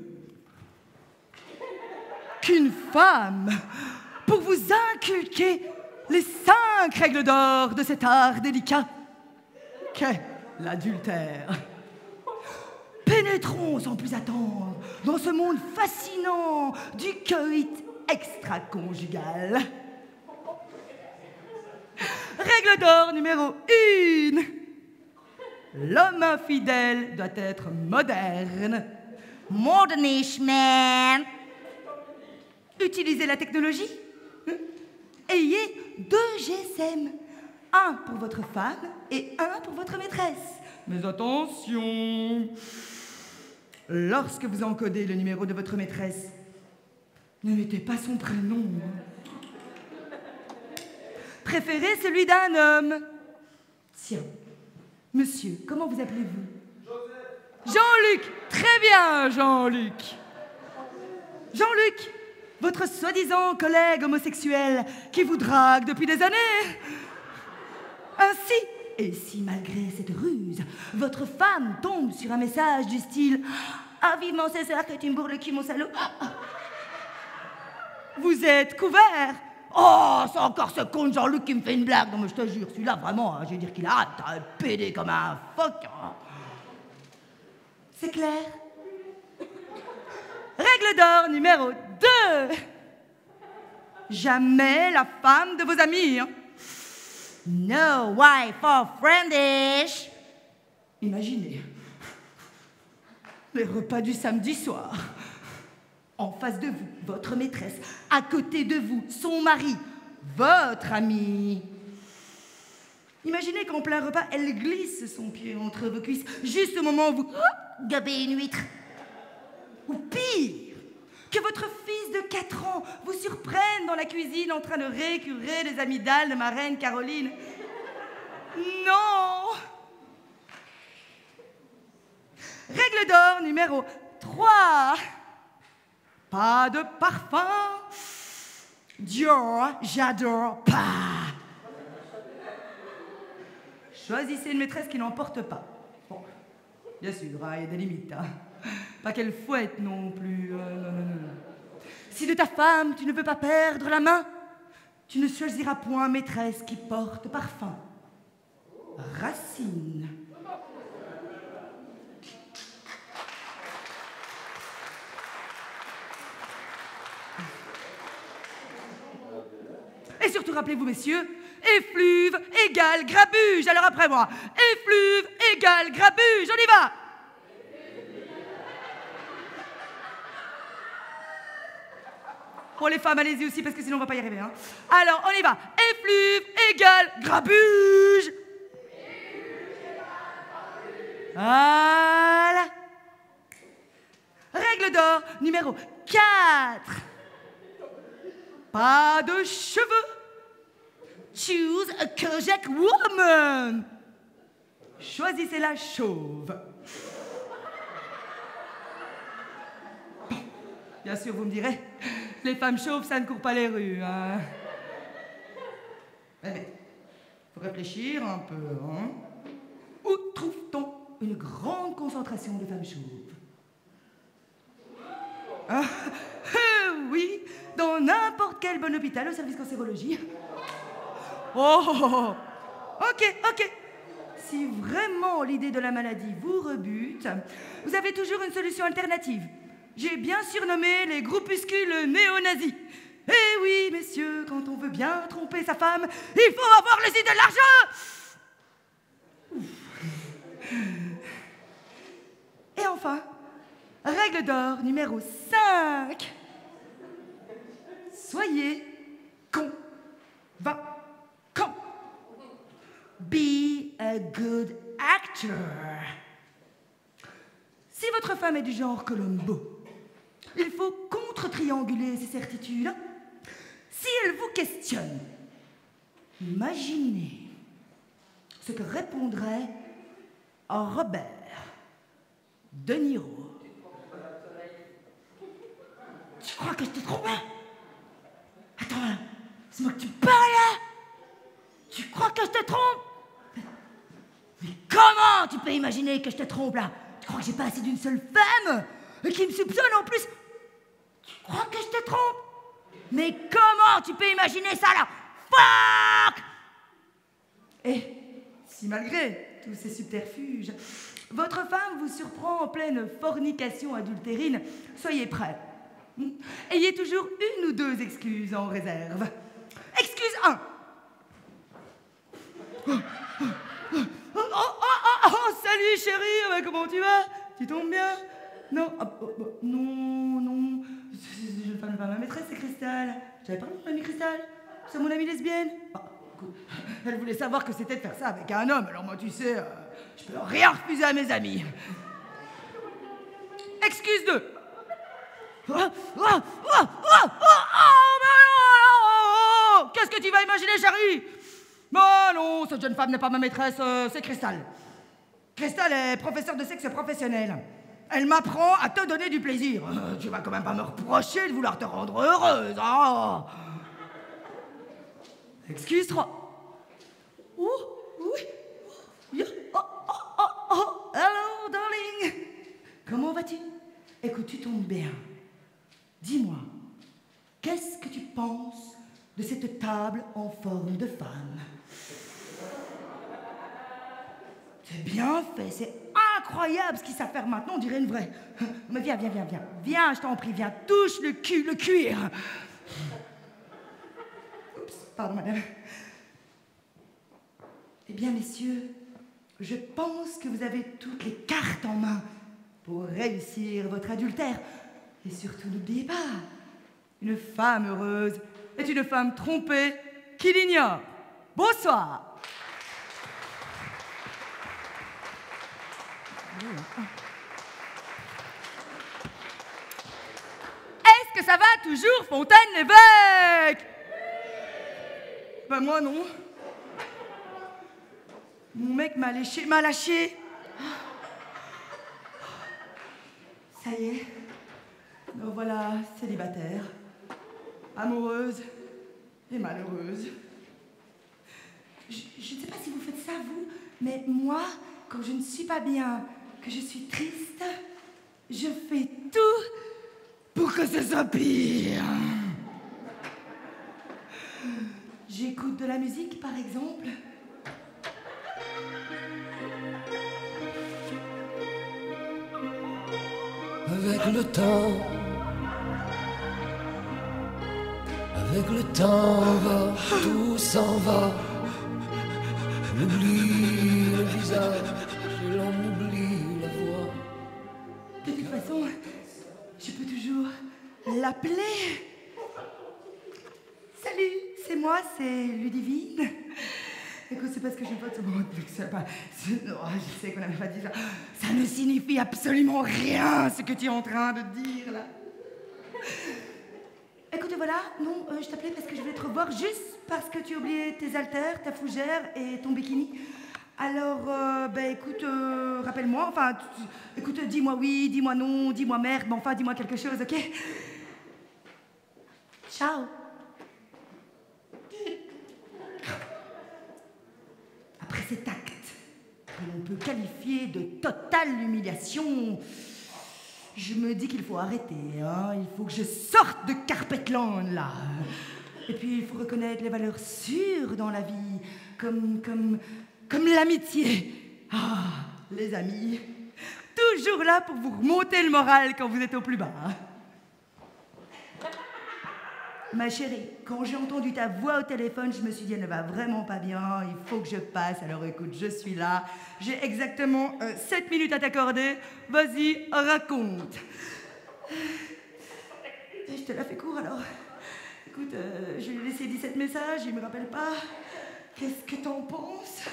qu'une femme pour vous inculquer les 5 règles d'or de cet art délicat qu'est l'adultère. Pénétrons sans plus attendre dans ce monde fascinant du coït extra-conjugal. Règle d'or numéro 1. L'homme infidèle doit être moderne. Modernish, man. Utilisez la technologie. Ayez 2 GSM. Un pour votre femme et un pour votre maîtresse. Mais attention, lorsque vous encodez le numéro de votre maîtresse, ne mettez pas son prénom. Préférez celui d'un homme. Tiens, monsieur, comment vous appelez-vous? Jean-Luc. Très bien, Jean-Luc. Jean-Luc, votre soi-disant collègue homosexuel qui vous drague depuis des années. Ainsi, et si malgré cette ruse, votre femme tombe sur un message du style « Ah, vivement, c'est ça que tu me bourres le cul, mon salaud !» Vous êtes couvert. Oh, c'est encore ce con de Jean-Luc qui me fait une blague. Non, mais je te jure, celui-là, vraiment, hein, je vais dire qu'il arrête, un pédé comme un phoque. Hein. C'est clair? Règle d'or numéro 2. Jamais la femme de vos amis. Hein. No wife or friendish. Imaginez les repas du samedi soir. En face de vous, votre maîtresse. À côté de vous, son mari. Votre ami. Imaginez qu'en plein repas, elle glisse son pied entre vos cuisses, juste au moment où vous gobez une huître. Ou pire, que votre fils de 4 ans vous surprenne dans la cuisine en train de récurer les amygdales de ma reine Caroline. Non! Règle d'or numéro 3. Pas de parfum. Dior, j'adore pas. Choisissez une maîtresse qui n'en porte pas. Bon, bien sûr, il y a des limites. Hein. Pas qu'elle fouette non plus. Non. Si de ta femme tu ne veux pas perdre la main, tu ne choisiras point maîtresse qui porte parfum. Racine. Et surtout, rappelez-vous, messieurs, effluve égale grabuge. Alors après moi, effluve égale grabuge. On y va. Pour les femmes, allez-y aussi, parce que sinon on va pas y arriver. Hein. Alors, on y va. Effluve égale grabuge. Voilà. Règle d'or numéro 4. Pas de cheveux. Choose a Kojak woman. Choisissez la chauve. Bon, bien sûr, vous me direz, Les femmes chauves, ça ne court pas les rues. Hein. Mais, faut réfléchir un peu. Hein. Où trouve-t-on une grande concentration de femmes chauves? Ah, oui, dans n'importe quel bon hôpital au service cancérologie. Oh, ok. Si vraiment l'idée de la maladie vous rebute, vous avez toujours une solution alternative. J'ai bien surnommé les groupuscules néo-nazis. Eh oui, messieurs, quand on veut bien tromper sa femme, il faut avoir les idées larges. Et enfin, règle d'or numéro 5. Soyez convaincant. Be a good actor. Si votre femme est du genre Columbo, il faut contre-trianguler ses certitudes. Si elle vous questionne, imaginez ce que répondrait Robert De Niro. Tu crois que je te trompe? Attends, c'est moi que tu parles là? Tu crois que je te trompe? Mais comment tu peux imaginer que je te trompe là? Tu crois que j'ai pas assez d'une seule femme et qui me soupçonne en plus? Tu crois que je te trompe? Mais comment tu peux imaginer ça là? Fuck! Et si malgré tous ces subterfuges, votre femme vous surprend en pleine fornication adultérine, soyez prêts. Ayez toujours une ou deux excuses en réserve. Excuse 1. Oh, salut chérie, comment tu vas? Tu tombes bien? Non, non. Je ne parle pas à ma maîtresse, c'est Cristal. J'avais parlé de mon amie Cristal. C'est mon amie lesbienne. Elle voulait savoir que c'était de faire ça avec un homme. Alors moi, tu sais, je peux rien refuser à mes amis. Excuse 2. Qu'est-ce que tu vas imaginer, chérie? Bah non, cette jeune femme n'est pas ma maîtresse, c'est Cristal. Cristal est professeure de sexe professionnel. Elle m'apprend à te donner du plaisir. Tu vas quand même pas me reprocher de vouloir te rendre heureuse. Oh. Excuse 3. Oui. Oh, hello, darling. Comment vas-tu? Écoute, tu tombes bien. Dis-moi, qu'est-ce que tu penses de cette table en forme de femme? C'est bien fait, c'est incroyable ce qu'ils savent faire maintenant, on dirait une vraie. Mais viens, je t'en prie, viens, touche le cuir. Oups, pardon madame. Eh bien messieurs, je pense que vous avez toutes les cartes en main pour réussir votre adultère. Et surtout, n'oubliez pas, une femme heureuse est une femme trompée qui l'ignore. Bonsoir. Est-ce que ça va toujours, Fontaine-l'Évêque? Ben moi non. Mon mec m'a lâché. Ça y est. Donc voilà, célibataire, amoureuse et malheureuse. Je ne sais pas si vous faites ça, vous, mais moi, quand je ne suis pas bien, que je suis triste, je fais tout pour que ce soit pire. J'écoute de la musique, par exemple.
Avec le temps va, tout s'en va. On oublie le visage et l'on oublie la voix.
De toute façon, je peux toujours l'appeler. Salut, c'est moi, c'est Ludivine. Écoute, c'est parce que je vois ce moment que c'est pas... je sais qu'on n'avait pas dit ça. Ça ne signifie absolument rien, ce que tu es en train de dire, là. Écoute, voilà, non, je t'appelais parce que je voulais te revoir juste parce que tu as oublié tes haltères, ta fougère et ton bikini. Alors, écoute, rappelle-moi, enfin, écoute, dis-moi oui, dis-moi non, dis-moi merde, mais enfin, dis-moi quelque chose, ok? Ciao. Après cet acte, que l'on peut qualifier de totale humiliation, je me dis qu'il faut arrêter, hein. Il faut que je sorte de Carpetland, là. Et puis, il faut reconnaître les valeurs sûres dans la vie, comme l'amitié. Ah, les amis, toujours là pour vous remonter le moral quand vous êtes au plus bas. Ma chérie, quand j'ai entendu ta voix au téléphone, je me suis dit, elle ne va vraiment pas bien, il faut que je passe. Alors écoute, je suis là, j'ai exactement 7 minutes à t'accorder. Vas-y, raconte. Et je te la fais court alors. Écoute, je lui ai laissé 17 messages, il me rappelle pas. Qu'est-ce que t'en penses?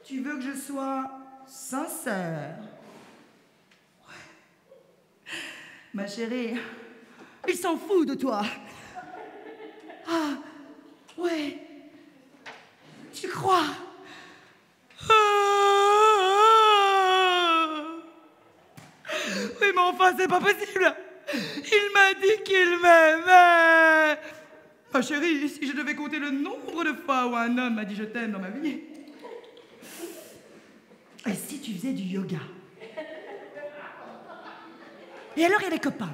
Tu veux que je sois sincère? Ma chérie, il s'en fout de toi. Ah, ouais. Tu crois? Oui, mais enfin, c'est pas possible. Il m'a dit qu'il m'aimait. Ma chérie, si je devais compter le nombre de fois où un homme m'a dit je t'aime dans ma vie. Et si tu faisais du yoga? Et alors, il y a les copains.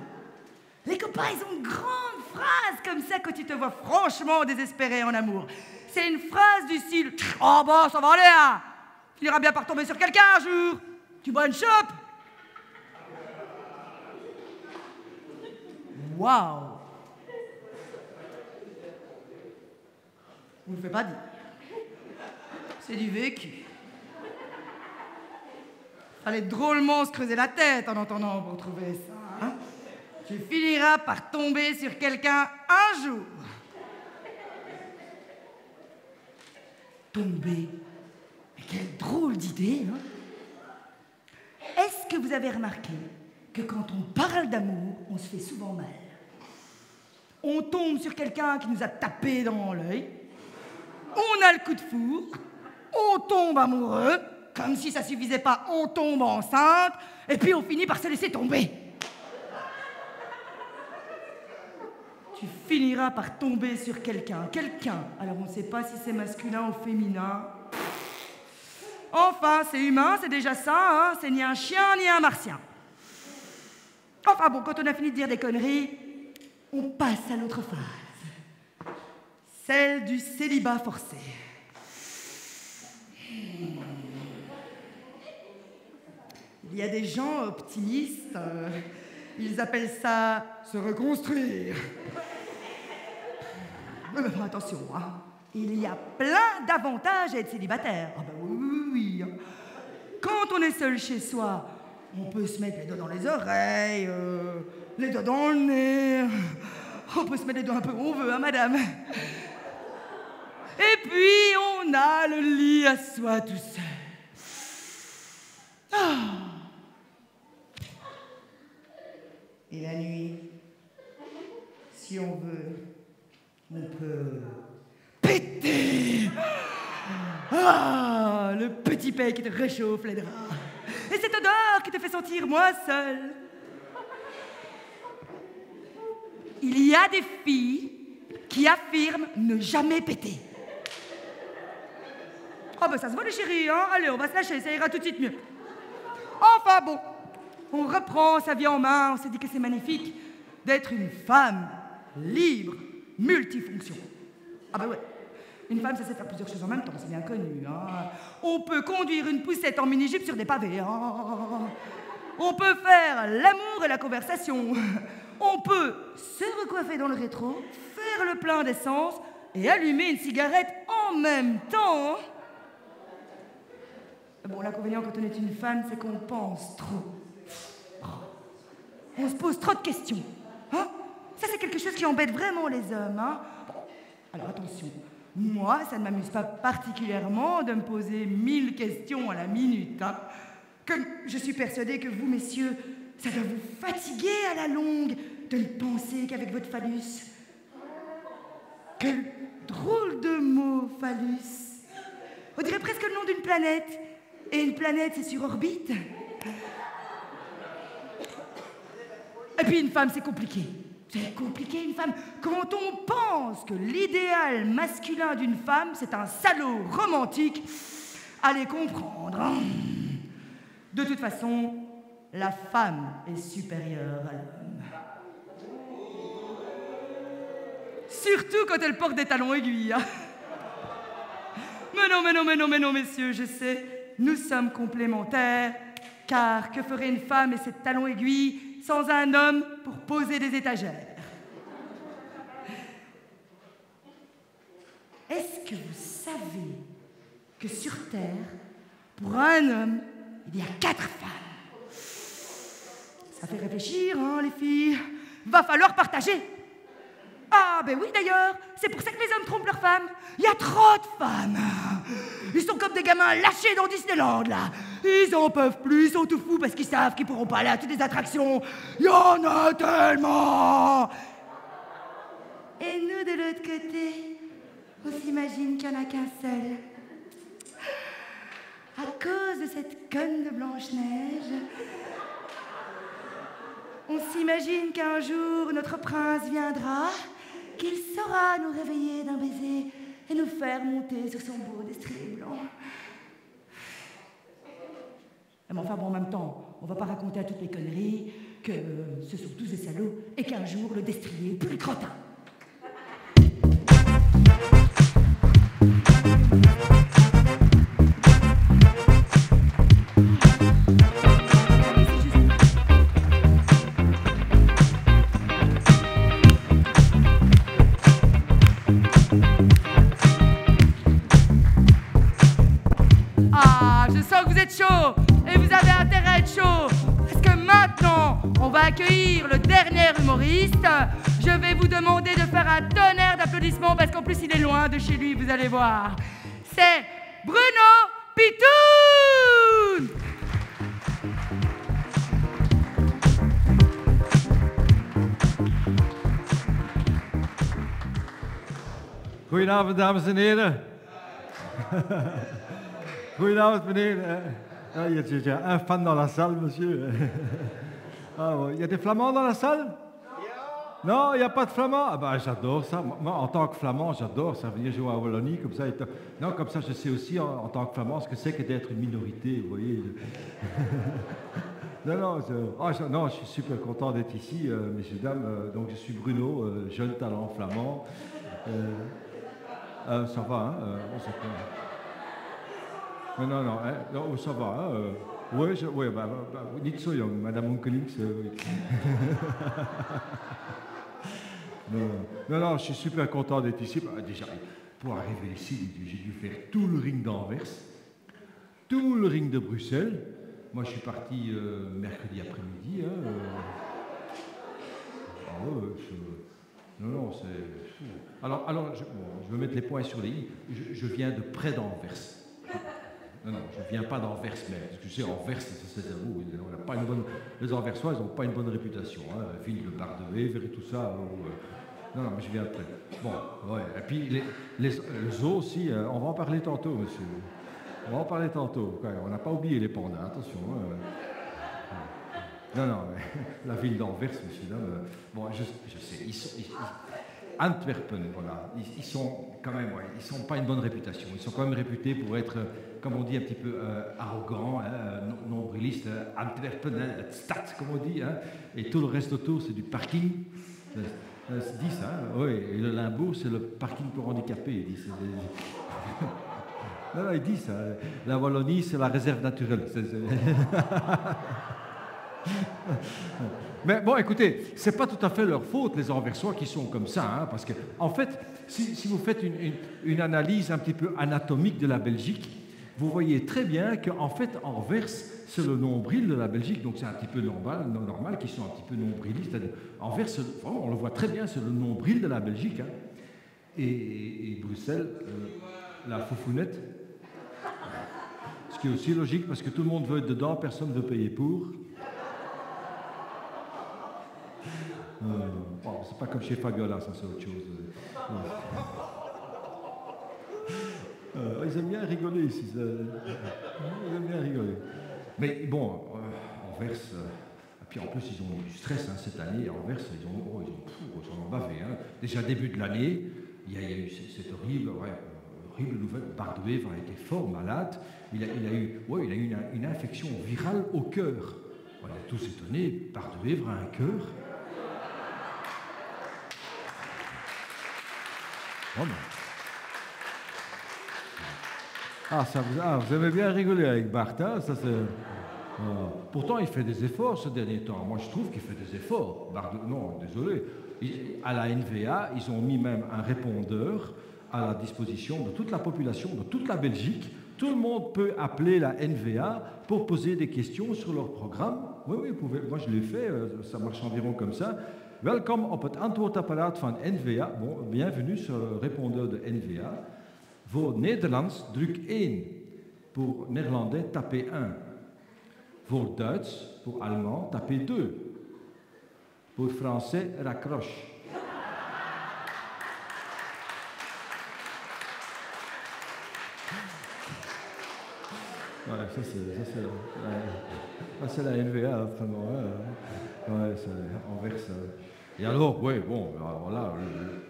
Les copains, ils ont une grande phrase comme ça quand tu te vois franchement désespéré en amour. C'est une phrase du style « Oh bon, ça va aller, hein. Tu iras bien par tomber sur quelqu'un un jour. Tu bois une chope. » Waouh. Vous ne le faites pas dire. C'est du vécu. Fallait drôlement se creuser la tête en entendant pour trouver ça. Hein? Tu finiras par tomber sur quelqu'un un jour. Tomber? Mais quelle drôle d'idée, hein? Est-ce que vous avez remarqué que quand on parle d'amour, on se fait souvent mal? On tombe sur quelqu'un qui nous a tapé dans l'œil, on a le coup de foudre, on tombe amoureux, comme si ça suffisait pas, on tombe enceinte, et puis on finit par se laisser tomber. Tu finiras par tomber sur quelqu'un. Alors on ne sait pas si c'est masculin ou féminin. Enfin, c'est humain, c'est déjà ça, hein. C'est ni un chien ni un martien. Enfin bon, quand on a fini de dire des conneries, on passe à l'autre phase. Celle du célibat forcé. Il y a des gens optimistes, ils appellent ça se reconstruire. Mais attention, hein. Il y a plein d'avantages à être célibataire. Ah ben oui. Quand on est seul chez soi, on peut se mettre les doigts dans les oreilles, les doigts dans le nez. On peut se mettre les doigts un peu où on veut, hein, madame. Et puis, on a le lit à soi tout seul. Ah. Et la nuit, si on veut, on peut péter. Ah, le petit paix qui te réchauffe les draps. Et cette odeur qui te fait sentir moi seule. Il y a des filles qui affirment ne jamais péter. Oh ben ça se voit les chéris, hein. Allez, on va se lâcher, ça ira tout de suite mieux. Enfin bon, on reprend sa vie en main, on s'est dit que c'est magnifique d'être une femme libre, multifonction. Ah ben ouais, une femme ça sait faire plusieurs choses en même temps, c'est bien connu, hein. On peut conduire une poussette en mini-jupe sur des pavés, hein. On peut faire l'amour et la conversation. On peut se recoiffer dans le rétro, faire le plein d'essence et allumer une cigarette en même temps. Bon, l'inconvénient quand on est une femme, c'est qu'on pense trop. On se pose trop de questions. Hein? Ça, c'est quelque chose qui embête vraiment les hommes. Hein? Bon, alors attention, moi, ça ne m'amuse pas particulièrement de me poser 1000 questions à la minute. Hein? Comme je suis persuadée que vous, messieurs, ça doit vous fatiguer à la longue de ne penser qu'avec votre phallus. Quel drôle de mot, phallus. On dirait presque le nom d'une planète. Et une planète, c'est sur orbite. Et puis une femme, c'est compliqué. C'est compliqué, une femme. Quand on pense que l'idéal masculin d'une femme, c'est un salaud romantique, allez comprendre. Hein. De toute façon, la femme est supérieure à l'homme. Surtout quand elle porte des talons aiguilles. Hein. Mais non, messieurs, je sais, nous sommes complémentaires, car que ferait une femme et ses talons aiguilles sans un homme pour poser des étagères? Est-ce que vous savez que sur Terre, pour un homme, il y a 4 femmes? Ça fait réfléchir, hein, les filles. Va falloir partager. Ah, ben oui, d'ailleurs, c'est pour ça que les hommes trompent leurs femmes. Il y a trop de femmes. Ils sont comme des gamins lâchés dans Disneyland, là. Ils en peuvent plus, ils sont tout fous parce qu'ils savent qu'ils pourront pas aller à toutes les attractions. Il y en a tellement. Et nous, de l'autre côté, on s'imagine qu'il n'y en a qu'un seul. À cause de cette conne de Blanche-Neige, on s'imagine qu'un jour, notre prince viendra, qu'il saura nous réveiller d'un baiser et nous faire monter sur son beau destrier blanc. Mais enfin bon, en même temps, on va pas raconter à toutes les conneries que ce sont tous des salauds et qu'un jour, le destrier est plus crottin. Chaud et vous avez intérêt à être chaud parce que maintenant on va accueillir le dernier humoriste. Je vais vous demander de faire un tonnerre d'applaudissements parce qu'en plus il est loin de chez lui, vous allez voir. C'est Bruno Pitoun.
Goedenavond, dames en heren. Goedenavond, meneer. Ah, il y a un fan dans la salle, monsieur. Ah, ouais. Il y a des flamands dans la salle? Non, il n'y a pas de flamands? Ah ben, j'adore ça. Moi, en tant que flamand, j'adore ça. Venir jouer à Wallonie, comme ça. Non, comme ça, je sais aussi, en tant que flamand, ce que c'est que d'être une minorité, vous voyez. Non, je suis super content d'être ici, messieurs, dames. Donc, je suis Bruno, jeune talent flamand. Ça va, hein? On s'entend. Non, ça va. Hein, oui, niet zo jong, madame Onkelix. Oui. Non, je suis super content d'être ici. Déjà, pour arriver ici, j'ai dû faire tout le ring d'Anvers, tout le ring de Bruxelles. Moi, je suis parti mercredi après-midi. Hein, c'est... Alors je vais mettre les points sur les i. Je viens de près d'Anvers. Non, je ne viens pas d'Anvers, mais tu sais, Anvers, c'est zéro. Les Anversois, ils n'ont pas une bonne réputation. Hein, ville de Bardewever et tout ça. Non, mais je viens de près. Bon, ouais. Et puis, le zoo aussi, on va en parler tantôt, monsieur. On va en parler tantôt. On n'a pas oublié les pandas, attention. Non, mais la ville d'Anvers, monsieur. Bon, je sais, Antwerpen, voilà, ils sont quand même, ils sont pas une bonne réputation. Ils sont quand même réputés pour être, comme on dit, un petit peu arrogants, nombrilistes. Antwerpen, stad, comme on dit, hein, et tout le reste autour, c'est du parking. Ils disent ça, hein, oui. Et le Limbourg, c'est le parking pour handicapés. Ils disent. Non, ils disent ça. La Wallonie, c'est la réserve naturelle. Mais bon, écoutez, c'est pas tout à fait leur faute, les Anversois qui sont comme ça, hein, parce que, en fait, si vous faites une analyse un petit peu anatomique de la Belgique, vous voyez très bien qu'en fait, Anvers, c'est le nombril de la Belgique, donc c'est un petit peu normal qu'ils soient un petit peu nombrilistes. Anvers, on le voit très bien, c'est le nombril de la Belgique, hein. Et Bruxelles, la foufounette, ce qui est aussi logique, parce que tout le monde veut être dedans, personne ne veut payer pour. C'est pas comme chez Fabiola, ça c'est autre chose. Ils aiment bien rigoler ici. Ils aiment bien rigoler. Mais bon, Anvers, puis en plus, ils ont eu du stress cette année. À Anvers, ils ont bavé. Hein. Déjà, début de l'année, il y a eu cette horrible nouvelle. Bart de Wever a été fort malade. Il a eu une infection virale au cœur. On est tous étonnés. Bart de Wever a un cœur. Oh non. Vous aimez bien rigoler avec Bart, hein? Ça, pourtant, il fait des efforts ce dernier temps. Moi, je trouve qu'il fait des efforts. Non, désolé. À la NVA, ils ont mis même un répondeur à la disposition de toute la population, de toute la Belgique. Tout le monde peut appeler la NVA pour poser des questions sur leur programme. Oui, vous pouvez. Moi, je l'ai fait. Ça marche environ comme ça. Welkom op het antwoordapparaat van NVA. Bon, bienvenue sur le répondeur de NVA. Voor Nederlands, druk 1. Pour néerlandais, tapez 1. Pour Duits, pour allemand, tapez 2. Pour français, raccroche. Ouais, ça c'est la NVA, vraiment. Ouais, Anvers. Et alors, alors là,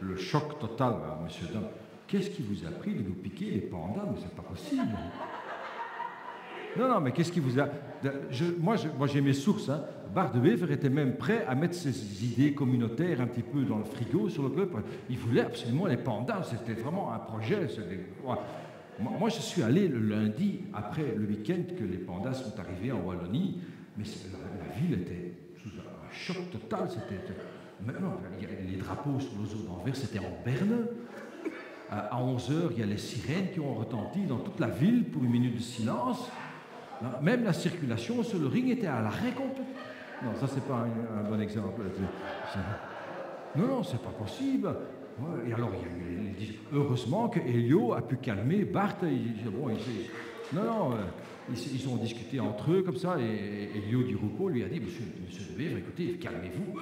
le choc total, monsieur Dam. Qu'est-ce qui vous a pris de nous piquer les pandas? Mais c'est pas possible. Non, mais qu'est-ce qui vous a... Moi, j'ai mes sources. Hein. Bart de Wever était même prêt à mettre ses idées communautaires un petit peu dans le frigo sur le club. Il voulait absolument les pandas. C'était vraiment un projet. Moi, je suis allé le lundi, après le week-end que les pandas sont arrivés en Wallonie. Mais la ville était sous un choc total. Maintenant, les drapeaux sur le zoo d'Anvers, c'était en berne. À 11h, il y a les sirènes qui ont retenti dans toute la ville pour une minute de silence. Même la circulation sur le ring était à l'arrêt complet. Non, ça, c'est pas un bon exemple. Non, c'est pas possible. Et alors, heureusement que Elio a pu calmer Bart. Ils ont discuté entre eux comme ça. Et Elio Di Rupo lui a dit, Monsieur de Wever, écoutez, calmez-vous.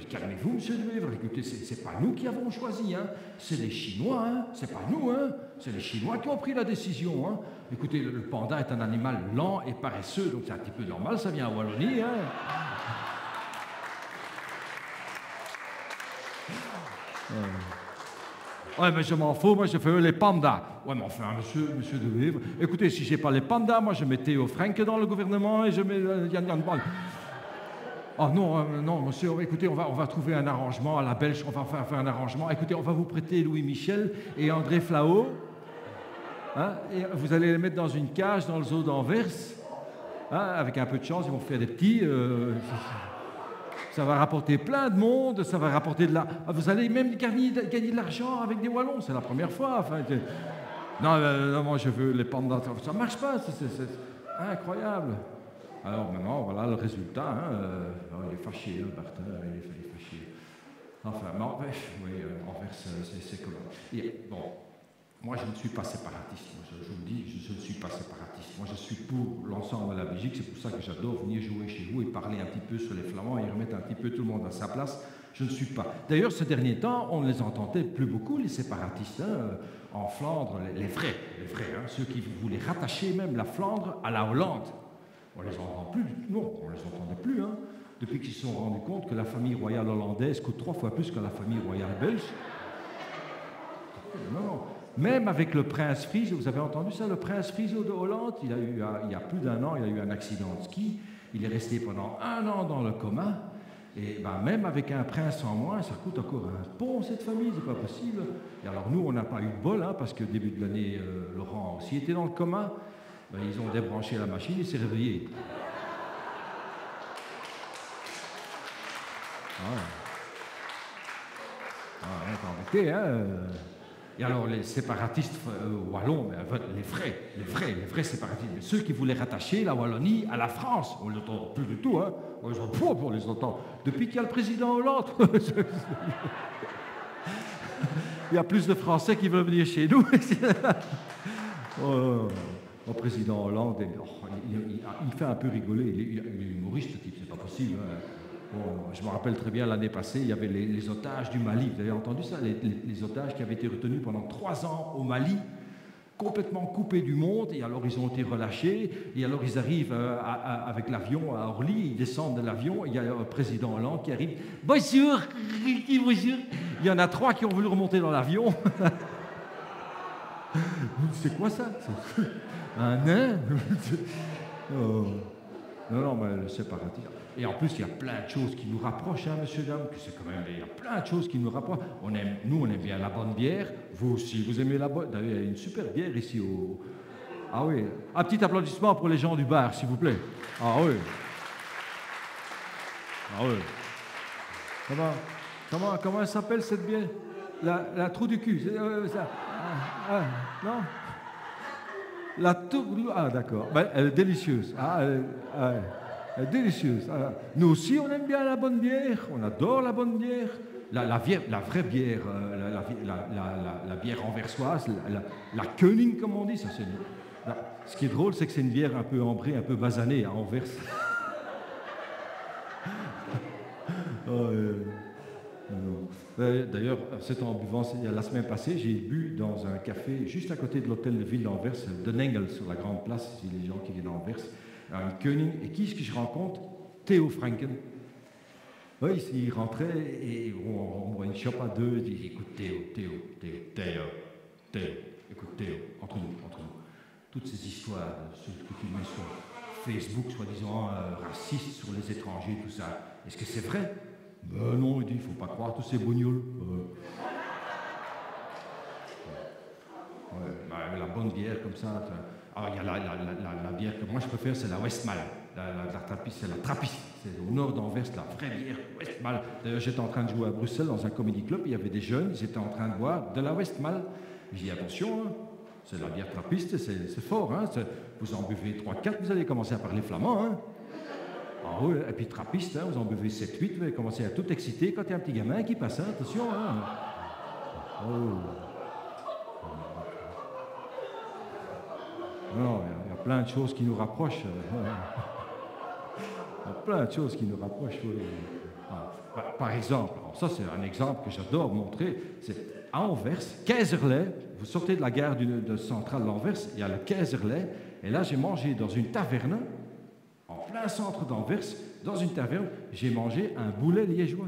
Calmez-vous, monsieur de Wever. Écoutez, c'est pas nous qui avons choisi, hein. C'est les Chinois, hein. C'est pas nous, hein. C'est les Chinois qui ont pris la décision, hein. Écoutez, le panda est un animal lent et paresseux, donc c'est un petit peu normal, ça vient en Wallonie, hein. Ouais, mais je m'en fous, moi je fais les pandas. Ouais, mais enfin, monsieur de Wever, écoutez, si j'ai pas les pandas, moi je mets Theo Frank dans le gouvernement et je mets Jan Bal. Oh non, monsieur, écoutez, on va trouver un arrangement à la Belge, on va faire un arrangement. Écoutez, on va vous prêter Louis Michel et André Flao. Hein, et vous allez les mettre dans une cage dans le zoo d'Anvers. Hein, avec un peu de chance, ils vont faire des petits. Ça va rapporter plein de monde, ça va rapporter de la... Vous allez même gagner de l'argent avec des Wallons, c'est la première fois. Enfin, non, moi je veux les pandas. Ça marche pas, c'est incroyable. Alors maintenant, voilà le résultat. Hein, il est fâché, Bart, il est fâché. Enfin, Anvers, c'est comment. Bon, moi je ne suis pas séparatiste. Je vous le dis, je ne suis pas séparatiste. Moi je suis pour l'ensemble de la Belgique. C'est pour ça que j'adore venir jouer chez vous et parler un petit peu sur les Flamands et remettre un petit peu tout le monde à sa place. Je ne suis pas. D'ailleurs, ces derniers temps, on ne les entendait plus beaucoup, les séparatistes. Hein, en Flandre, les vrais, hein, ceux qui voulaient rattacher même la Flandre à la Hollande. On ne les entend plus, non, on ne les entendait plus, hein, depuis qu'ils se sont rendus compte que la famille royale hollandaise coûte 3 fois plus que la famille royale belge. Non. Même avec le prince Friso, vous avez entendu ça, le prince Friso de Hollande, il y a plus d'1 an, il a eu un accident de ski, il est resté pendant 1 an dans le coma, et même avec un prince en moins, ça coûte encore un pont, cette famille, c'est pas possible. Et alors nous, on n'a pas eu de bol, hein, parce que début de l'année, Laurent aussi était dans le coma. Ils ont débranché la machine, il s'est réveillé. T'es embêté, hein. Et alors, les séparatistes wallons, les vrais séparatistes, ceux qui voulaient rattacher la Wallonie à la France, on ne les entend plus du tout, hein. On les entend. Depuis qu'il y a le président Hollande, il y a plus de Français qui veulent venir chez nous. Le président Hollande, il fait un peu rigoler, il est humoriste, ce type, c'est pas possible. Hein. Bon, je me rappelle très bien, l'année passée, il y avait les otages du Mali. Vous avez entendu ça, les otages qui avaient été retenus pendant 3 ans au Mali. complètement coupés du monde, et alors ils ont été relâchés, et alors ils arrivent avec l'avion à Orly, ils descendent de l'avion, il y a le président Hollande qui arrive, « Bonjour, bonjour !» Il y en a 3 qui ont voulu remonter dans l'avion. C'est quoi ça? Un nain? Oh. Non, mais le séparatisme. Et en plus, il y a plein de choses qui nous rapprochent, hein, monsieur, dame, que c'est quand même, il y a plein de choses qui nous rapprochent. Nous, on aime bien la bonne bière. Vous aussi, vous aimez la bonne. D'ailleurs, il y a une super bière ici au. Ah oui. Un petit applaudissement pour les gens du bar, s'il vous plaît. Ah oui. Ah oui. Comment elle s'appelle cette bière? La trou du cul. Ça. Non. La tour. Ah d'accord. Ben, elle est délicieuse. Elle est délicieuse. Nous aussi, on aime bien la bonne bière. On adore la bonne bière. La vraie bière, la bière anversoise, la Koenig, comme on dit. Ça, ce qui est drôle, c'est que c'est une bière un peu ambrée, un peu basanée à Anvers. D'ailleurs, c'est en buvant, la semaine passée, j'ai bu dans un café juste à côté de l'hôtel de ville d'Anvers, de Nengel, sur la grande place, si les gens qui viennent d'Anvers, un Koenig. Et qui est-ce que je rencontre? Theo Franken. Oui, il rentrait et on boit une chope à deux. Il dit, écoute Théo, écoute Théo, entre nous. Toutes ces histoires que tu mets sur Facebook, soi-disant racistes sur les étrangers, tout ça, est-ce que c'est vrai? Non, il dit, il ne faut pas croire tous ces bougnols. La bonne bière comme ça. Alors, il y a la bière que moi je préfère, c'est la Westmalle. La Trappiste, c'est la Trappiste. C'est au nord d'Anvers, la vraie bière Westmalle. D'ailleurs, j'étais en train de jouer à Bruxelles dans un comedy club, il y avait des jeunes, ils étaient en train de boire de la Westmalle. J'ai dit, attention, hein, c'est la bière Trappiste, c'est fort. Hein, vous en buvez 3-4, vous allez commencer à parler flamand. Hein. Ah oui, et puis Trappiste, hein, vous en buvez 7-8, vous allez commencer à tout exciter quand il y a un petit gamin qui passe. Hein, attention. Hein. Oh. Non, il y a plein de choses qui nous rapprochent. Il y a plein de choses qui nous rapprochent. Par exemple, ça c'est un exemple que j'adore montrer, c'est à Anvers, Kaiserlei, vous sortez de la gare de centrale d'Anvers, il y a le Kaiserlei, et là j'ai mangé dans une taverne, en plein centre d'Anvers, dans une taverne, j'ai mangé un boulet liégeois,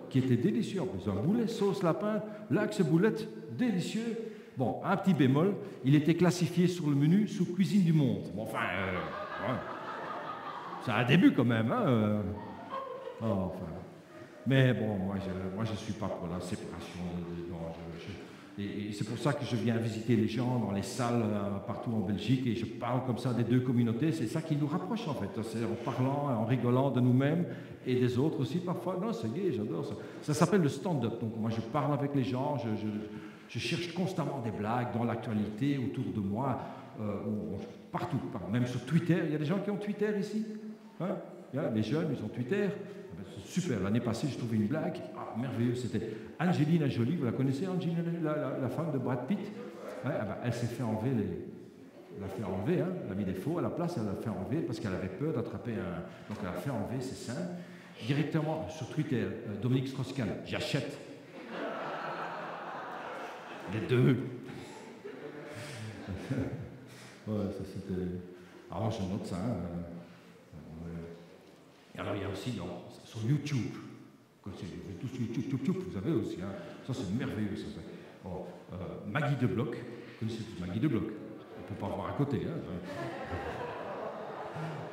qui était délicieux en plus, un boulet sauce lapin, l'axe boulette, délicieux. Bon, un petit bémol, il était classifié sur le menu sous cuisine du monde. Bon, enfin, ouais. C'est un début quand même, hein. Mais bon, moi je suis pas pour la séparation. Et c'est pour ça que je viens visiter les gens dans les salles partout en Belgique et je parle comme ça des deux communautés. C'est ça qui nous rapproche en fait. C'est en parlant, en rigolant de nous-mêmes et des autres aussi parfois. Non, c'est gai, j'adore ça. Ça s'appelle le stand-up. Donc moi je parle avec les gens, je cherche constamment des blagues dans l'actualité autour de moi, partout, même sur Twitter. Il y a des gens qui ont Twitter ici, hein? Les jeunes, ils ont Twitter. C'est super. L'année passée, j'ai trouvé une blague merveilleuse. C'était Angelina Jolie. Vous la connaissez, Angelina, la femme de Brad Pitt? Elle s'est fait enlever elle a fait enlever, hein, elle a mis des faux à la place, elle a fait enlever parce qu'elle avait peur d'attraper un. Donc elle a fait enlever ses seins directement sur Twitter. Dominique Strauss-Kahn, j'achète. Les deux. Ça c'était. Alors je note ça. Et alors il y a aussi sur YouTube. Tous YouTube, vous avez aussi. Hein. Ça c'est merveilleux. Ça. Maggie de Bloch. Vous connaissez tous Maggie de Bloch. On ne peut pas voir à côté. Hein.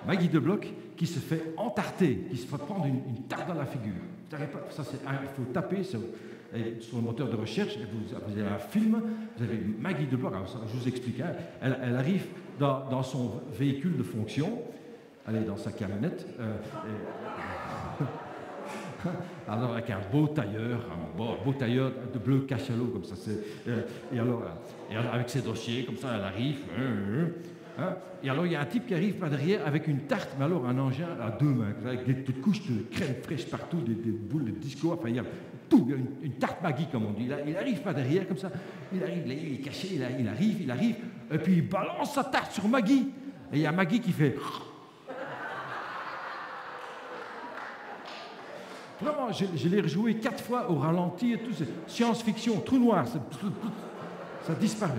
Maggie de Bloch qui se fait entarter, qui se fait prendre une tarte dans la figure. Ça, il faut taper sur le moteur de recherche, et vous avez un film, vous avez Maggie de Bloch, alors ça, je vous explique, hein, elle arrive dans son véhicule de fonction, elle est dans sa camionnette, alors avec un beau tailleur de bleu cachalot, comme ça, et alors avec ses dossiers, comme ça, elle arrive, hein, et alors il y a un type qui arrive par derrière avec une tarte, mais alors un engin à 2 mains, avec des couches de crème fraîche partout, des boules de disco, enfin il y a tout, il y a une tarte Maggie comme on dit. Il arrive par derrière comme ça, il arrive, il est caché, il arrive, et puis il balance sa tarte sur Maggie, et il y a Maggie qui fait... Vraiment, je l'ai rejoué 4 fois au ralenti et tout, c'est science-fiction, trou noir, Ça disparaît.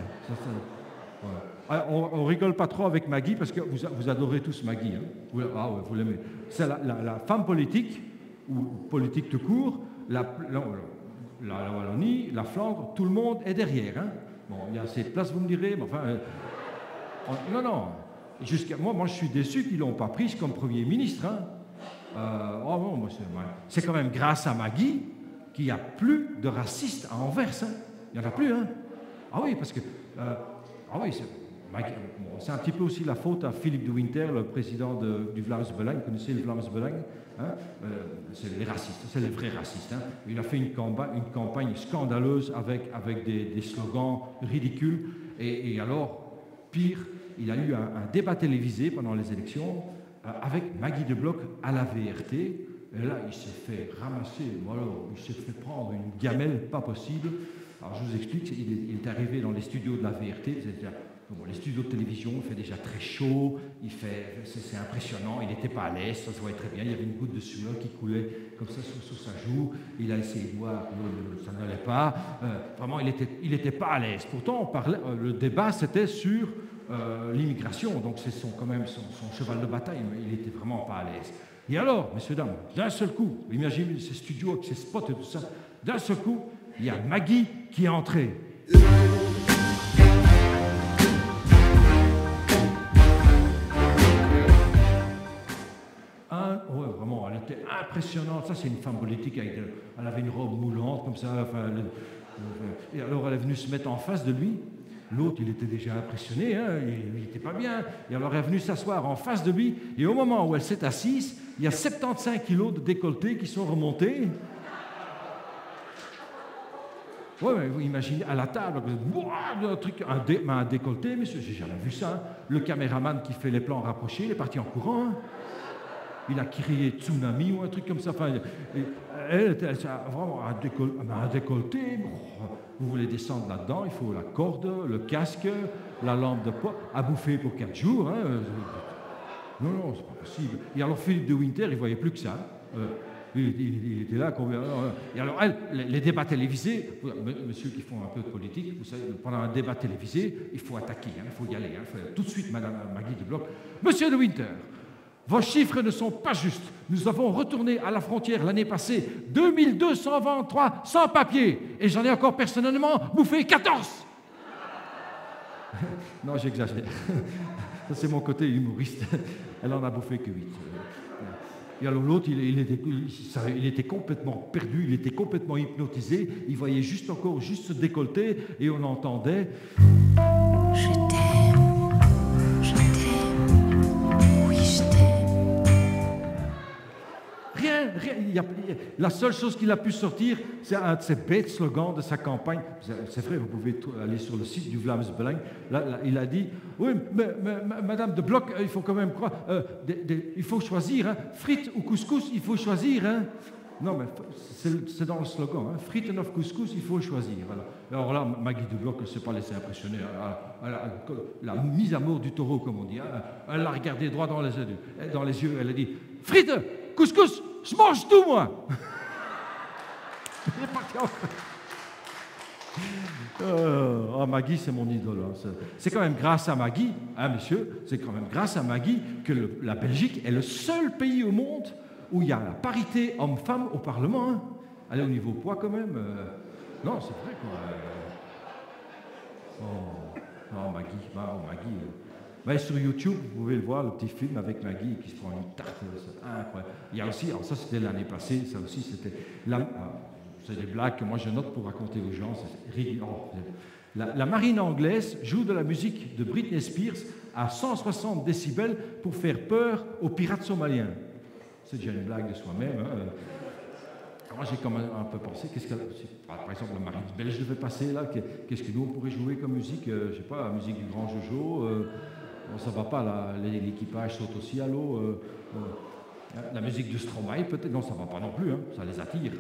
Voilà. Alors, on rigole pas trop avec Maggie parce que vous adorez tous Maggie. Hein. Vous l'aimez. C'est la femme politique, ou politique tout court, la Wallonie, la Flandre, tout le monde est derrière. Hein. Bon, il y a assez de place, vous me direz, mais enfin... non. Moi, je suis déçu qu'ils ne l'ont pas prise comme Premier ministre. Hein. C'est quand même grâce à Maggie qu'il n'y a plus de racistes à Anvers. Hein. Il n'y en a plus. Hein. Ah oui, parce que... c'est un petit peu aussi la faute à Philippe de Winter, le président du Vlaams-Belang. Vous connaissez le Vlaams-Belang, hein? C'est les racistes, c'est les vrais racistes. Hein? Il a fait une campagne scandaleuse avec des slogans ridicules. Et alors, pire, il a eu un débat télévisé pendant les élections avec Maggie de Bloch à la VRT. Et là, il s'est fait ramasser, il s'est fait prendre une gamelle pas possible. Alors, je vous explique, il est arrivé dans les studios de la VRT. Les studios de télévision, il fait déjà très chaud, c'est impressionnant, il n'était pas à l'aise, ça se voyait très bien, il y avait une goutte de sueur qui coulait comme ça sur sa joue, il a essayé de voir, ça n'allait pas, vraiment il n'était pas à l'aise. Pourtant, le débat c'était sur l'immigration, donc c'est quand même son cheval de bataille, mais il n'était vraiment pas à l'aise. Et alors, messieurs, dames, d'un seul coup, imaginez ces studios avec ces spots et tout ça, d'un seul coup, il y a Maggie qui est entrée. Vraiment, elle était impressionnante. Ça, c'est une femme politique. Elle avait une robe moulante, comme ça. Et alors, elle est venue se mettre en face de lui. L'autre, il était déjà impressionné. Hein, il n'était pas bien. Et alors, elle est venue s'asseoir en face de lui. Et au moment où elle s'est assise, il y a 75 kilos de décolleté qui sont remontés. Oui, vous imaginez, à la table, un décolleté, monsieur, j'ai jamais vu ça. Hein. Le caméraman qui fait les plans rapprochés, il est parti en courant. Hein. Il a crié tsunami ou un truc comme ça. Enfin, elle a vraiment un décolleté. Vous voulez descendre là-dedans, il faut la corde, le casque, la lampe de poids, à bouffer pour 4 jours. Hein. Non, c'est pas possible. Et alors, Philippe de Winter, il ne voyait plus que ça. Il était là. Et alors, les débats télévisés, monsieur qui font un peu de politique, vous savez, pendant un débat télévisé, il faut attaquer, il faut y aller. Hein, tout de suite, Madame Maggie de Bloch. Monsieur de Winter, vos chiffres ne sont pas justes. Nous avons retourné à la frontière l'année passée 2223 sans-papiers. Et j'en ai encore personnellement bouffé 14. Non, j'exagère. Ça, c'est mon côté humoriste. Elle en a bouffé que 8. Et alors l'autre, il était complètement perdu, il était complètement hypnotisé. Il voyait juste se décolleter et on entendait... Je t'aime, oui je t'aime. Rien, la seule chose qu'il a pu sortir, c'est un de ces bêtes slogans de sa campagne. C'est vrai, vous pouvez aller sur le site du Vlaams-Belang. Là, il a dit, oui, mais Madame de Bloch, il faut quand même croire, il faut choisir, hein, frites ou couscous, il faut choisir. Hein. Non, mais c'est dans le slogan, hein, frites of couscous, il faut choisir. Voilà. Alors là, Maggie de Bloch ne s'est pas laissée impressionner. La mise à mort du taureau, comme on dit. Hein. Elle l'a regardé droit dans les yeux, elle a dit, frites, couscous, je mange tout, moi. Maggie, c'est mon idole. Hein. C'est quand même grâce à Maggie, hein, monsieur, c'est quand même grâce à Maggie que la Belgique est le seul pays au monde où il y a la parité homme-femme au Parlement. Hein. Allez, au niveau poids, quand même. Non, c'est vrai, quoi. Maggie. Mais sur YouTube, vous pouvez le voir, le petit film avec Maggie qui se prend une tarte. C'est incroyable. Il y a aussi, alors ça c'était l'année passée, ça aussi c'était... C'est des blagues que moi je note pour raconter aux gens. La marine anglaise joue de la musique de Britney Spears à 160 décibels pour faire peur aux pirates somaliens. C'est déjà une blague de soi-même. Hein. Moi j'ai quand même un peu pensé, par exemple la marine belge devait passer là, qu'est-ce que nous on pourrait jouer comme musique, je sais pas, la musique du Grand Jojo, ça va pas, l'équipage saute aussi à l'eau, la musique de Stromae peut-être, non ça va pas non plus, hein, ça les attire.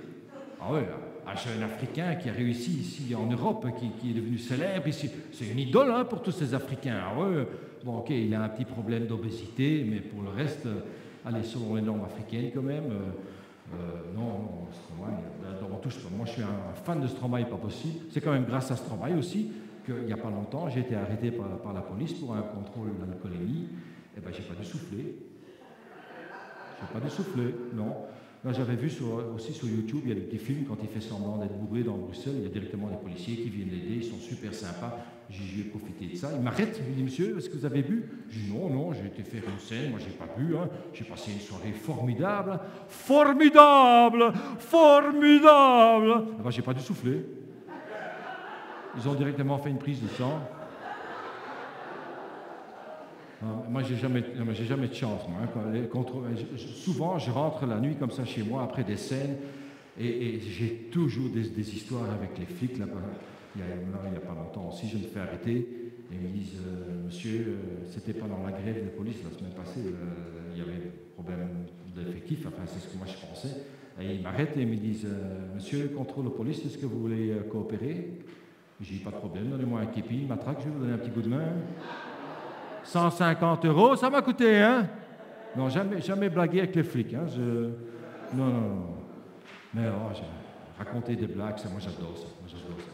Ah ouais, un jeune Africain qui a réussi ici en Europe, qui est devenu célèbre ici, c'est une idole hein, pour tous ces Africains. Ah ouais, bon ok, il a un petit problème d'obésité, mais pour le reste, allez, selon les normes africaines quand même, non, Stromae, on touche pas. Moi je suis un fan de Stromae, pas possible. C'est quand même grâce à Stromae aussi qu'il n'y a pas longtemps, j'ai été arrêté par la police pour un contrôle d'alcoolémie. Eh bien, j'ai pas dû souffler. J'ai pas dû souffler, non. Là, j'avais vu aussi sur YouTube, il y a des petits films, quand il fait semblant d'être bourré dans Bruxelles, il y a directement des policiers qui viennent l'aider, ils sont super sympas. J'ai profité de ça. Il m'arrête, il me dit, monsieur, est-ce que vous avez bu? Je dis, non, j'ai été faire une scène, moi j'ai pas bu, hein. J'ai passé une soirée formidable. Formidable! Formidable! Eh ben, j'ai pas dû souffler. Ils ont directement fait une prise de sang. Moi, j'ai jamais de chance. Moi, hein. Souvent, je rentre la nuit comme ça chez moi après des scènes et j'ai toujours des histoires avec les flics. Là, il n'y a pas longtemps aussi, je me fais arrêter et ils me disent monsieur, c'était pas dans la grève de police la semaine passée, il y avait des problèmes d'effectifs, enfin, c'est ce que moi je pensais. Et ils m'arrêtent et ils me disent monsieur, contrôle de police, est-ce que vous voulez coopérer? J'ai dit pas de problème, donnez-moi un képi, une matraque, je vais vous donner un petit coup de main. 150 €, ça m'a coûté, hein? Non, jamais blagué avec les flics, hein? Non. Mais raconter des blagues, ça, moi j'adore ça.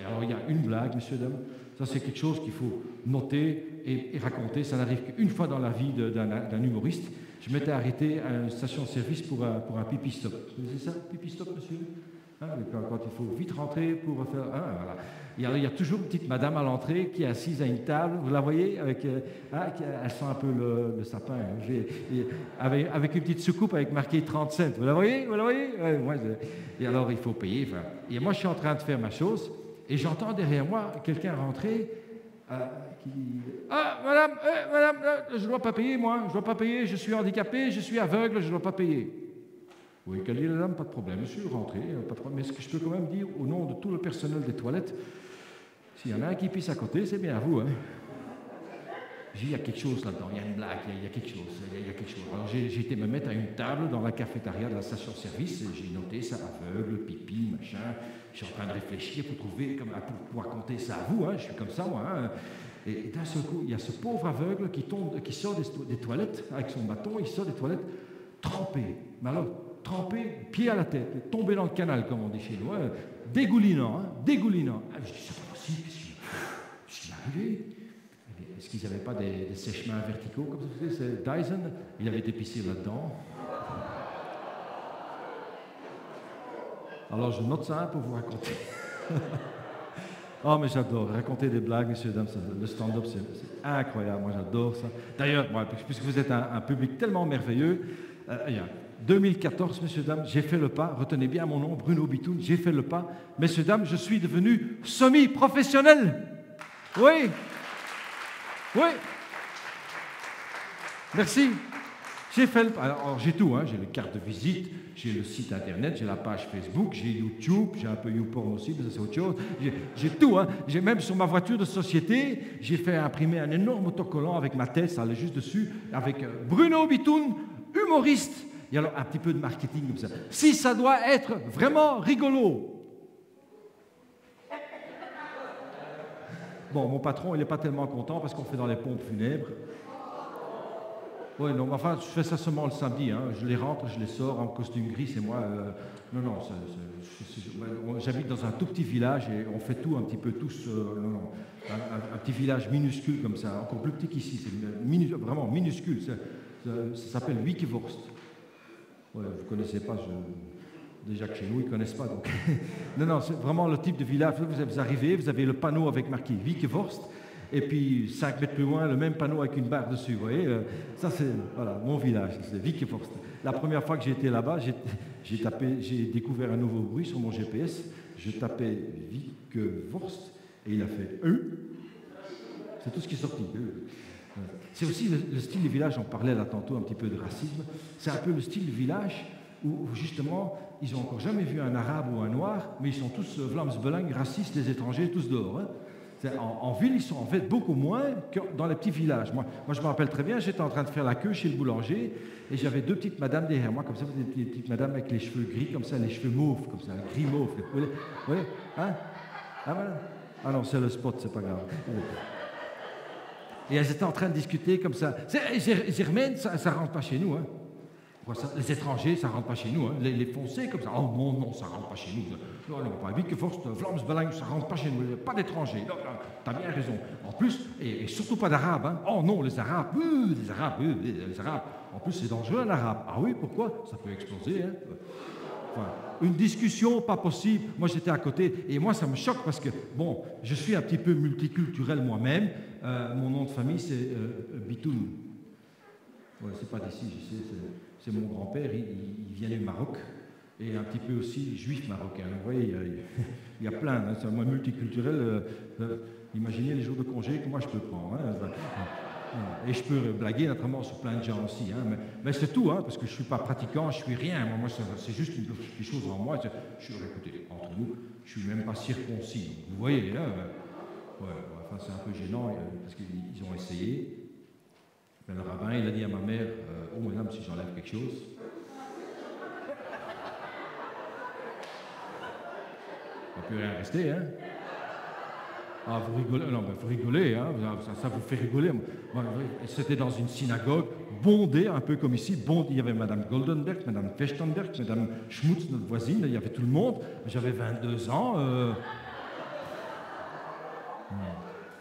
Et alors il y a une blague, messieurs, dames, ça c'est quelque chose qu'il faut noter et raconter. Ça n'arrive qu'une fois dans la vie d'un humoriste. Je m'étais arrêté à une station-service pour un pipi-stop. Vous connaissez ça, pipi-stop, monsieur? Hein, quand il faut vite rentrer pour faire... Hein, voilà. Et alors, il y a toujours une petite madame à l'entrée qui est assise à une table, vous la voyez, elle sent un peu le sapin, avec une petite soucoupe avec marqué 37. Vous la voyez? Ouais, et alors, il faut payer. Enfin, et moi, je suis en train de faire ma chose, et j'entends derrière moi quelqu'un rentrer qui dit « Ah, madame, je ne dois pas payer, moi, je ne dois pas payer, je suis handicapé, je suis aveugle, je ne dois pas payer. » Oui, qu'elle dit la dame, pas de problème, monsieur, rentrez, pas de problème. Mais ce que je peux quand même dire, au nom de tout le personnel des toilettes, s'il y en a un qui pisse à côté, c'est bien à vous, hein. Il y a quelque chose là-dedans, il y a une blague, il y a quelque chose. Alors j'ai été me mettre à une table dans la cafétéria de la station-service, et j'ai noté ça, aveugle, pipi, machin. Je suis en train de réfléchir pour trouver, pour pouvoir compter ça à vous, hein. Je suis comme ça, moi, hein. Et d'un seul coup, il y a ce pauvre aveugle qui sort des toilettes avec son bâton, il sort des toilettes trempé. Mais alors, trempé, pied à la tête, tombé dans le canal, comme on dit chez nous, hein. Dégoulinant. Ah, je dis, c'est pas possible, qu'est-ce qui m'est arrivé? Est-ce qu'ils n'avaient pas des sèche-mains verticaux, comme ça vous savez, c'est Dyson, il avait dépissé là-dedans. Alors je note ça pour vous raconter. Oh, mais j'adore raconter des blagues, messieurs, dames, le stand-up, c'est incroyable, moi j'adore ça. D'ailleurs, puisque vous êtes un public tellement merveilleux, 2014, messieurs, dames, j'ai fait le pas, retenez bien mon nom, Bruno Bitoun, j'ai fait le pas. Messieurs, dames, je suis devenu semi-professionnel. Oui. Merci. J'ai fait le pas. Alors, j'ai tout, hein. J'ai les cartes de visite, j'ai le site internet, j'ai la page Facebook, j'ai YouTube, j'ai un peu YouPorn aussi, mais ça c'est autre chose. J'ai tout, hein. J'ai même sur ma voiture de société, j'ai fait imprimer un énorme autocollant avec ma tête, ça allait juste dessus, avec Bruno Bitoun, humoriste. Et alors, un petit peu de marketing comme ça. Si ça doit être vraiment rigolo. Bon, mon patron, il n'est pas tellement content parce qu'on fait dans les pompes funèbres. Oui, non, enfin, je fais ça seulement le samedi. Hein. Je les rentre, je les sors en costume gris, c'est moi. J'habite dans un tout petit village et on fait tout un petit peu tous. Un petit village minuscule comme ça, encore plus petit qu'ici. C'est vraiment minuscule. Ça s'appelle Wiekevorst. Ouais, vous ne connaissez pas, déjà que chez nous, ils ne connaissent pas. Donc. Non, c'est vraiment le type de village. Vous arrivez, vous avez le panneau avec marqué Wiekevorst, et puis 5 mètres plus loin, le même panneau avec une barre dessus. Vous voyez, ça c'est mon village, c'est Wiekevorst. La première fois que j'ai été là-bas, j'ai découvert un nouveau bruit sur mon GPS. Je tapais Wiekevorst, et il a fait C'est tout ce qui est sorti. C'est aussi le style du village, on parlait là tantôt un petit peu de racisme, c'est un peu le style du village où justement, ils n'ont encore jamais vu un arabe ou un noir, mais ils sont tous vlamsbelang, racistes, les étrangers, tous dehors. Hein. En ville, ils sont en fait beaucoup moins que dans les petits villages. Moi, je me rappelle très bien, j'étais en train de faire la queue chez le boulanger, et j'avais 2 petites madames derrière moi, comme ça, des petites madames avec les cheveux gris, comme ça, les cheveux mauves, comme ça, gris mauve. Vous voyez, hein? Ah, voilà. Ah non, c'est le spot, c'est pas grave. Et elles étaient en train de discuter comme ça. Zermaine, ça ne rentre pas chez nous. Hein. Les étrangers, ça ne rentre pas chez nous. Hein. Les foncés, comme ça. Oh non, non, ça ne rentre pas chez nous. Non, non, pas vite que force de Vlamsbelang, ça ne rentre pas chez nous. Pas d'étrangers. Tu as bien raison. En plus, et surtout pas d'arabes. Hein. Oh non, les arabes, les arabes. En plus, c'est dangereux, un arabe. Ah oui, pourquoi? Ça peut exploser. Hein. Enfin, une discussion, pas possible. Moi, j'étais à côté. Et moi, ça me choque parce que, bon, je suis un petit peu multiculturel moi-même. Mon nom de famille, c'est Bitoun. Ouais, c'est pas d'ici, je sais. C'est mon grand-père, il vient du Maroc, et un petit peu aussi juif marocain. Vous voyez, il y a plein, hein, c'est moi multiculturel. Imaginez les jours de congé que moi je peux prendre. Hein, et je peux blaguer naturellement sur plein de gens aussi. Hein, mais c'est tout, hein, parce que je ne suis pas pratiquant, je ne suis rien. Moi c'est juste des choses en moi. Écoutez, entre nous, je ne suis même pas circoncis. Vous voyez, hein, enfin, c'est un peu gênant, parce qu'ils ont essayé. Mais le rabbin, il a dit à ma mère, oh madame, si j'enlève quelque chose. Il ne peut rien rester, hein. Ah, vous rigolez, non, mais vous rigolez, hein, ça vous fait rigoler. C'était dans une synagogue, bondée, un peu comme ici, bondée. Il y avait madame Goldenberg, madame Fechtenberg, madame Schmutz, notre voisine, il y avait tout le monde. J'avais 22 ans.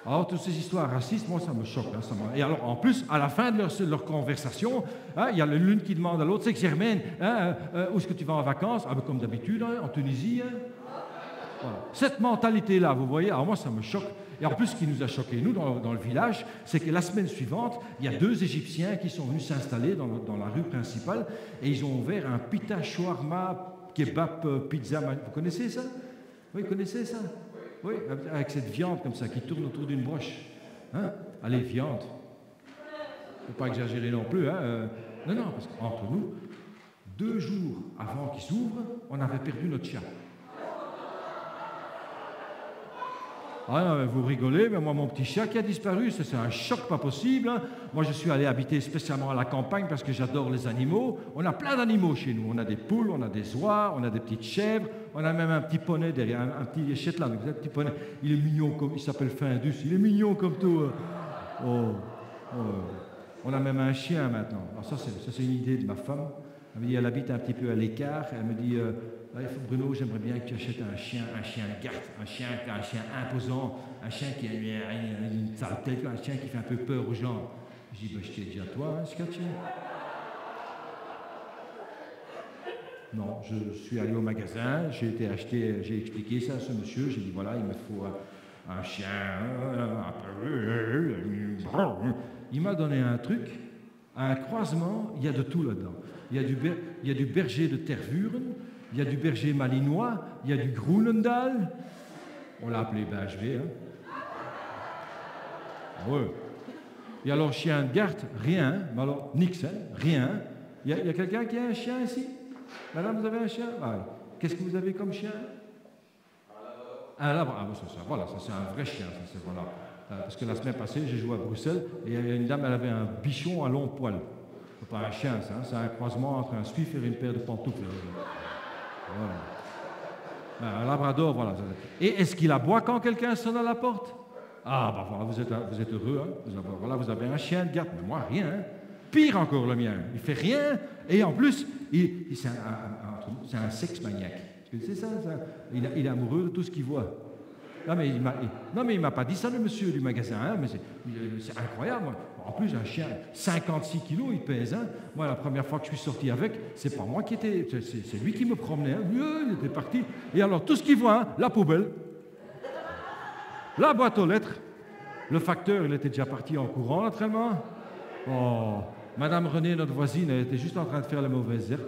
Alors, toutes ces histoires racistes, moi, ça me choque. Hein, Et alors, en plus, à la fin de leur conversation, hein, il y a l'une qui demande à l'autre, c'est que Germaine, hein, où est-ce que tu vas en vacances? Ah, ben, comme d'habitude, hein, en Tunisie. Hein. Voilà. Cette mentalité-là, vous voyez, alors moi, ça me choque. Et en plus, ce qui nous a choqué, nous, dans le village, c'est que la semaine suivante, il y a 2 Égyptiens qui sont venus s'installer dans la rue principale, et ils ont ouvert un pita shawarma, kebab, pizza. Vous connaissez ça? Oui, vous connaissez ça? Oui, avec cette viande comme ça qui tourne autour d'une broche. Hein? Allez, viande. Il ne faut pas exagérer non plus. Hein? Non, parce qu'entre nous, 2 jours avant qu'ils s'ouvrent, on avait perdu notre chat. Ah non, mais vous rigolez, mais moi, mon petit chat qui a disparu, c'est un choc pas possible. Hein. Moi, je suis allé habiter spécialement à la campagne parce que j'adore les animaux. On a plein d'animaux chez nous. On a des poules, on a des oies, on a des petites chèvres, on a même un petit poney derrière, un petit Shetland. Un petit poney. Il est mignon, il s'appelle Findus. Il est mignon comme tout. On a même un chien maintenant. Alors ça, c'est une idée de ma femme. Elle me dit, elle habite un petit peu à l'écart. Elle me dit... Bruno, j'aimerais bien que tu achètes un chien garde, un chien imposant, un chien qui a une sale tête, un chien qui fait un peu peur aux gens. Je dis, je t'ai dit à toi, hein, Scotch. Non, je suis allé au magasin, j'ai expliqué ça à ce monsieur, j'ai dit, voilà, il me faut un chien, il m'a donné un truc, un croisement, il y a de tout là-dedans. Il y a du berger de Tervuren, il y a du berger malinois, il y a du Groenendaal. On l'a appelé BHV. Hein. Ouais. Et alors, chien de garde, rien. Mais alors, nix, hein, rien. Il y a quelqu'un qui a un chien ici? Madame, vous avez un chien? Ah, qu'est-ce que vous avez comme chien? Un labrador. Ah, ça, voilà, ça c'est un vrai chien. Ça, voilà. Parce que la semaine passée, j'ai joué à Bruxelles et il y a une dame, elle avait un bichon à long poil. C'est pas un chien, ça. Hein, c'est un croisement entre un suif et une paire de pantoufles. Voilà. Un labrador, voilà. Et est-ce qu'il aboie quand quelqu'un sonne à la porte? Ah, ben voilà, vous êtes heureux. Hein. Vous avez un chien de garde, mais moi, rien. Hein. Pire encore, le mien. Il fait rien. Et en plus, c'est un sexe maniaque. C'est ça. Il est amoureux de tout ce qu'il voit. Non, mais il m'a pas dit ça, le monsieur du magasin. Hein, mais c'est incroyable. En plus, un chien, 56 kilos, il pèse. Hein. Moi, la première fois que je suis sorti avec, c'est pas moi qui étais... C'est lui qui me promenait. Hein. Il était parti. Et alors, tout ce qu'il voit, hein, la poubelle, la boîte aux lettres, le facteur, il était déjà parti en courant, naturellement. Oh, Madame Renée, notre voisine, elle était juste en train de faire la mauvaise herbe.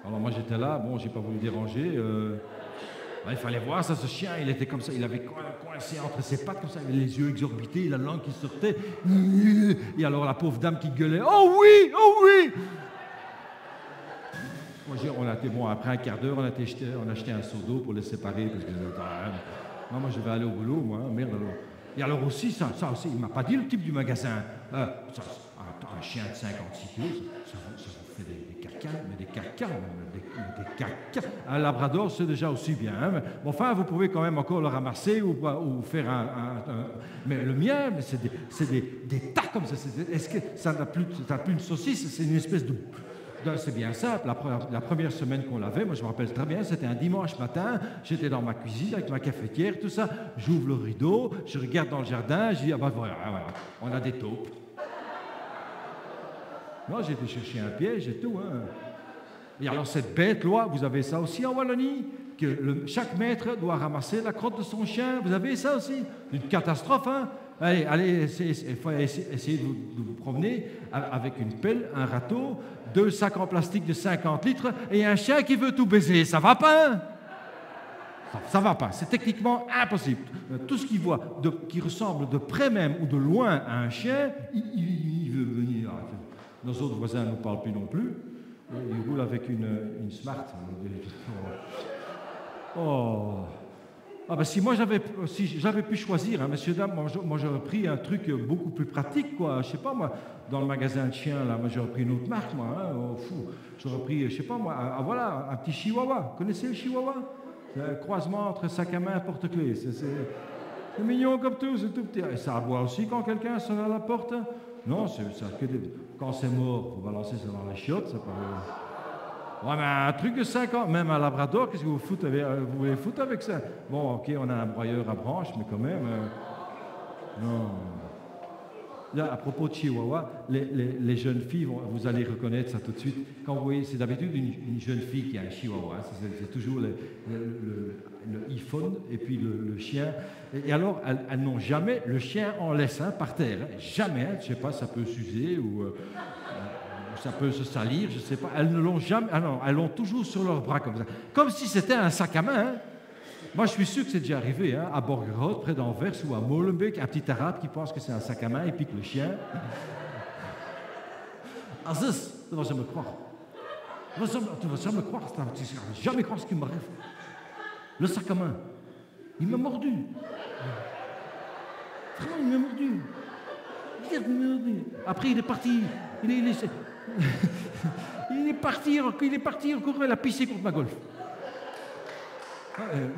Alors moi j'étais là, bon, j'ai pas voulu déranger. Il fallait voir ça, ce chien, il était comme ça, il avait coincé entre ses pattes comme ça, il avait les yeux exorbités, la langue qui sortait. Et alors la pauvre dame qui gueulait, oh oui, oh oui. Moi, après un quart d'heure, on a acheté un seau d'eau pour les séparer parce que moi je vais aller au boulot, moi, merde alors. Et alors aussi, ça aussi, il m'a pas dit le type du magasin. Un chien de 56 kilos, ça fait des cacas, mais des cacas, des cacas. Un labrador, c'est déjà aussi bien. Hein, mais enfin, vous pouvez quand même encore le ramasser ou faire mais le mien, c'est des tas comme ça. Est-ce que ça n'a plus une saucisse? C'est une espèce de... C'est bien simple. La première semaine qu'on l'avait, moi je me rappelle très bien, c'était un dimanche matin, j'étais dans ma cuisine avec ma cafetière, tout ça, j'ouvre le rideau, je regarde dans le jardin, je dis, ah ben voilà, on a des taupes. Non, j'ai été chercher un piège et tout. Hein. Et alors cette bête-là, vous avez ça aussi en Wallonie, que chaque maître doit ramasser la crotte de son chien, vous avez ça aussi? Une catastrophe, hein? Allez, il faut essayer de vous promener avec une pelle, un râteau, 2 sacs en plastique de 50 litres et un chien qui veut tout baiser. Ça va pas, hein? Ça va pas. C'est techniquement impossible. Tout ce qu'il voit, qui ressemble de près même ou de loin à un chien, il veut venir. Nos autres voisins ne nous parlent plus non plus. Ils roulent avec une Smart. Oh. Ah ben si j'avais pu choisir, hein, messieurs, dames, moi j'aurais pris un truc beaucoup plus pratique, quoi. Je sais pas, moi, dans le magasin de chiens, là, moi j'aurais pris une autre marque, moi. Hein, j'aurais pris, je sais pas, moi, voilà, un petit chihuahua. Vous connaissez le chihuahua? C'est un croisement entre sac à main et porte-clés. C'est mignon comme tout, c'est tout petit. Et ça aboie aussi quand quelqu'un sonne à la porte. Non, quand c'est mort, il faut balancer ça dans les chiottes, ça paraît... Ouais, mais un truc de 5 ans, même un labrador, qu'est-ce que vous voulez foutre avec ça? Bon, ok, on a un broyeur à branches, mais quand même... non. Là, à propos de Chihuahua, les jeunes filles, vous allez reconnaître ça tout de suite. Quand vous voyez, c'est d'habitude une jeune fille qui a un Chihuahua, c'est toujours le iPhone et puis le chien. Et alors, elles n'ont jamais le chien en laisse par terre. Hein, jamais, hein, je ne sais pas, ça peut s'user ou... ça peut se salir, je ne sais pas. Elles ne l'ont jamais... Ah non, elles l'ont toujours sur leurs bras comme ça. Comme si c'était un sac à main. Hein. Moi, je suis sûr que c'est déjà arrivé, hein, à Borgerhout, près d'Anvers, ou à Molenbeek, un petit arabe qui pense que c'est un sac à main et pique le chien. Aziz, tu ne vas jamais croire. Tu ne vas jamais croire, tu ne vas jamais croire ce qui m'arrive. Le sac à main, il m'a mordu. Vraiment, il m'a mordu. Après, il est parti. Il est parti en courant, il a pissé contre ma golf.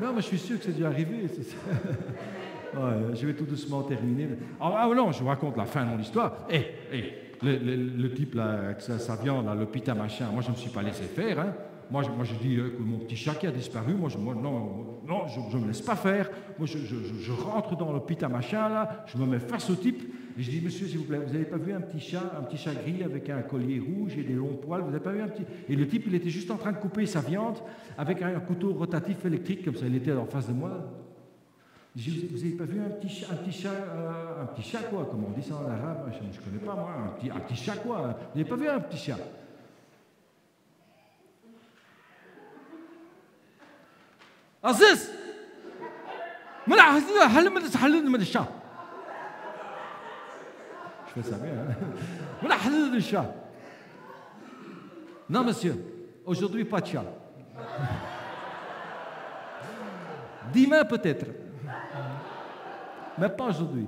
Non, mais je suis sûr que c'est déjà arrivé. Ouais, je vais tout doucement terminer. Ah non, je vous raconte la fin de mon histoire. Le type, là, avec sa viande, là, le pita machin, moi, je ne me suis pas laissé faire. Hein. Moi, je dis que mon petit chat qui a disparu, non, je ne me laisse pas faire. Moi, je rentre dans le pita machin, là, je me mets face au type. Et je dis, monsieur, s'il vous plaît, vous n'avez pas vu un petit chat gris avec un collier rouge et des longs poils, vous n'avez pas vu un petit... Et le type, il était juste en train de couper sa viande avec un couteau rotatif électrique, comme ça, il était en face de moi. Je dis, vous n'avez pas vu un petit chat, quoi, comme on dit ça en arabe, je ne connais pas, moi, un petit chat, quoi. Vous n'avez pas vu un petit chat? Aziz! Je fais ça bien. Hein? Non, monsieur, aujourd'hui, pas de chat. Demain, peut-être. Mais pas aujourd'hui.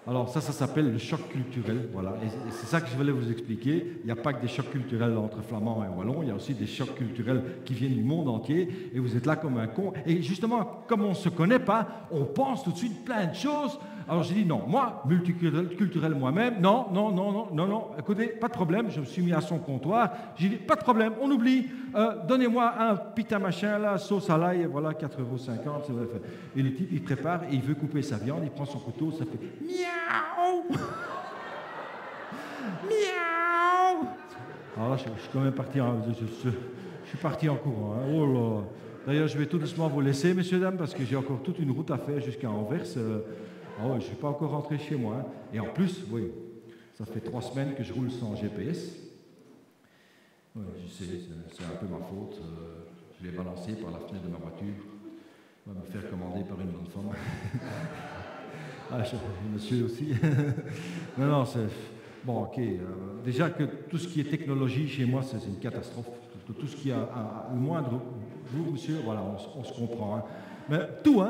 Alors ça s'appelle le choc culturel, voilà. Et c'est ça que je voulais vous expliquer. Il n'y a pas que des chocs culturels entre flamands et wallons, il y a aussi des chocs culturels qui viennent du monde entier, et vous êtes là comme un con. Et justement, comme on ne se connaît pas, on pense tout de suite plein de choses. Alors j'ai dit non, moi, multiculturel moi-même, non, écoutez, pas de problème, je me suis mis à son comptoir, j'ai dit, pas de problème, on oublie, donnez-moi un pita machin, là, sauce à l'ail, voilà, 4,50 €. Et le type, il prépare, et il veut couper sa viande, il prend son couteau, ça fait miaou. Miaou. Alors là, je suis quand même parti je suis parti en courant, hein. Oh là. D'ailleurs, je vais tout doucement vous laisser, messieurs, dames, parce que j'ai encore toute une route à faire jusqu'à Anvers. Je ne suis pas encore rentré chez moi. Hein. Et en plus, oui, ça fait 3 semaines que je roule sans GPS. Ouais, je sais, c'est un peu ma faute. Je l'ai balancé par la fenêtre de ma voiture. On va me faire commander par une bonne femme. Monsieur aussi. Non, c'est... Bon, ok. Déjà que tout ce qui est technologie chez moi, c'est une catastrophe. Tout ce qui a le moindre... Vous, monsieur, voilà, on se comprend. Hein. Mais tout,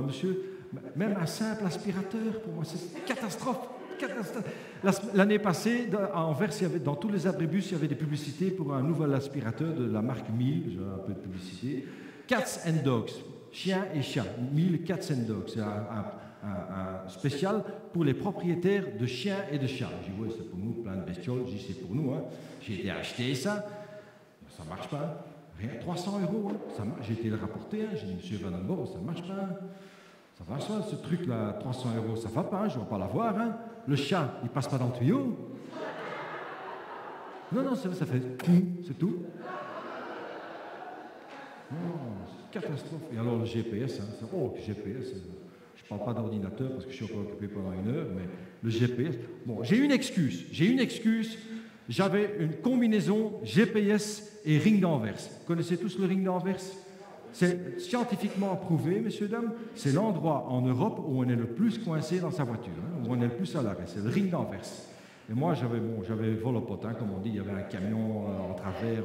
monsieur... Même un simple aspirateur, pour moi, c'est une catastrophe. L'année passée, à Anvers, dans tous les abribus, il y avait des publicités pour un nouvel aspirateur de la marque Miele, j'ai un peu de publicité. Cats and Dogs, chiens et chats. Miele Cats and Dogs, c'est un spécial pour les propriétaires de chiens et de chats. J'ai dit, oui, c'est pour nous, plein de bestioles. J'ai dit, c'est pour nous. Hein. J'ai été acheter ça. Ça ne marche pas. Rien, 300 €. Hein. J'ai été le rapporter. Hein. J'ai dit, monsieur Van den Borre, ça ne marche pas. Hein. Ça marche pas, ce truc-là, 300 €, ça ne va pas. Hein. Je ne vais pas l'avoir. Hein. Le chat, il ne passe pas dans le tuyau. Non, ça fait c'est tout. Non, c'est une catastrophe. Et alors le GPS, hein, GPS, je ne parle pas d'ordinateur parce que je suis encore occupé pendant 1 heure, mais le GPS. Bon, j'ai une excuse. J'avais une combinaison GPS et ring d'Anvers. Vous connaissez tous le ring d'Anvers? C'est scientifiquement prouvé, messieurs, dames, c'est l'endroit en Europe où on est le plus coincé dans sa voiture, hein, où on est le plus à l'arrêt. C'est le ring d'Anvers. Et moi, j'avais volopot, hein, comme on dit, il y avait un camion en travers.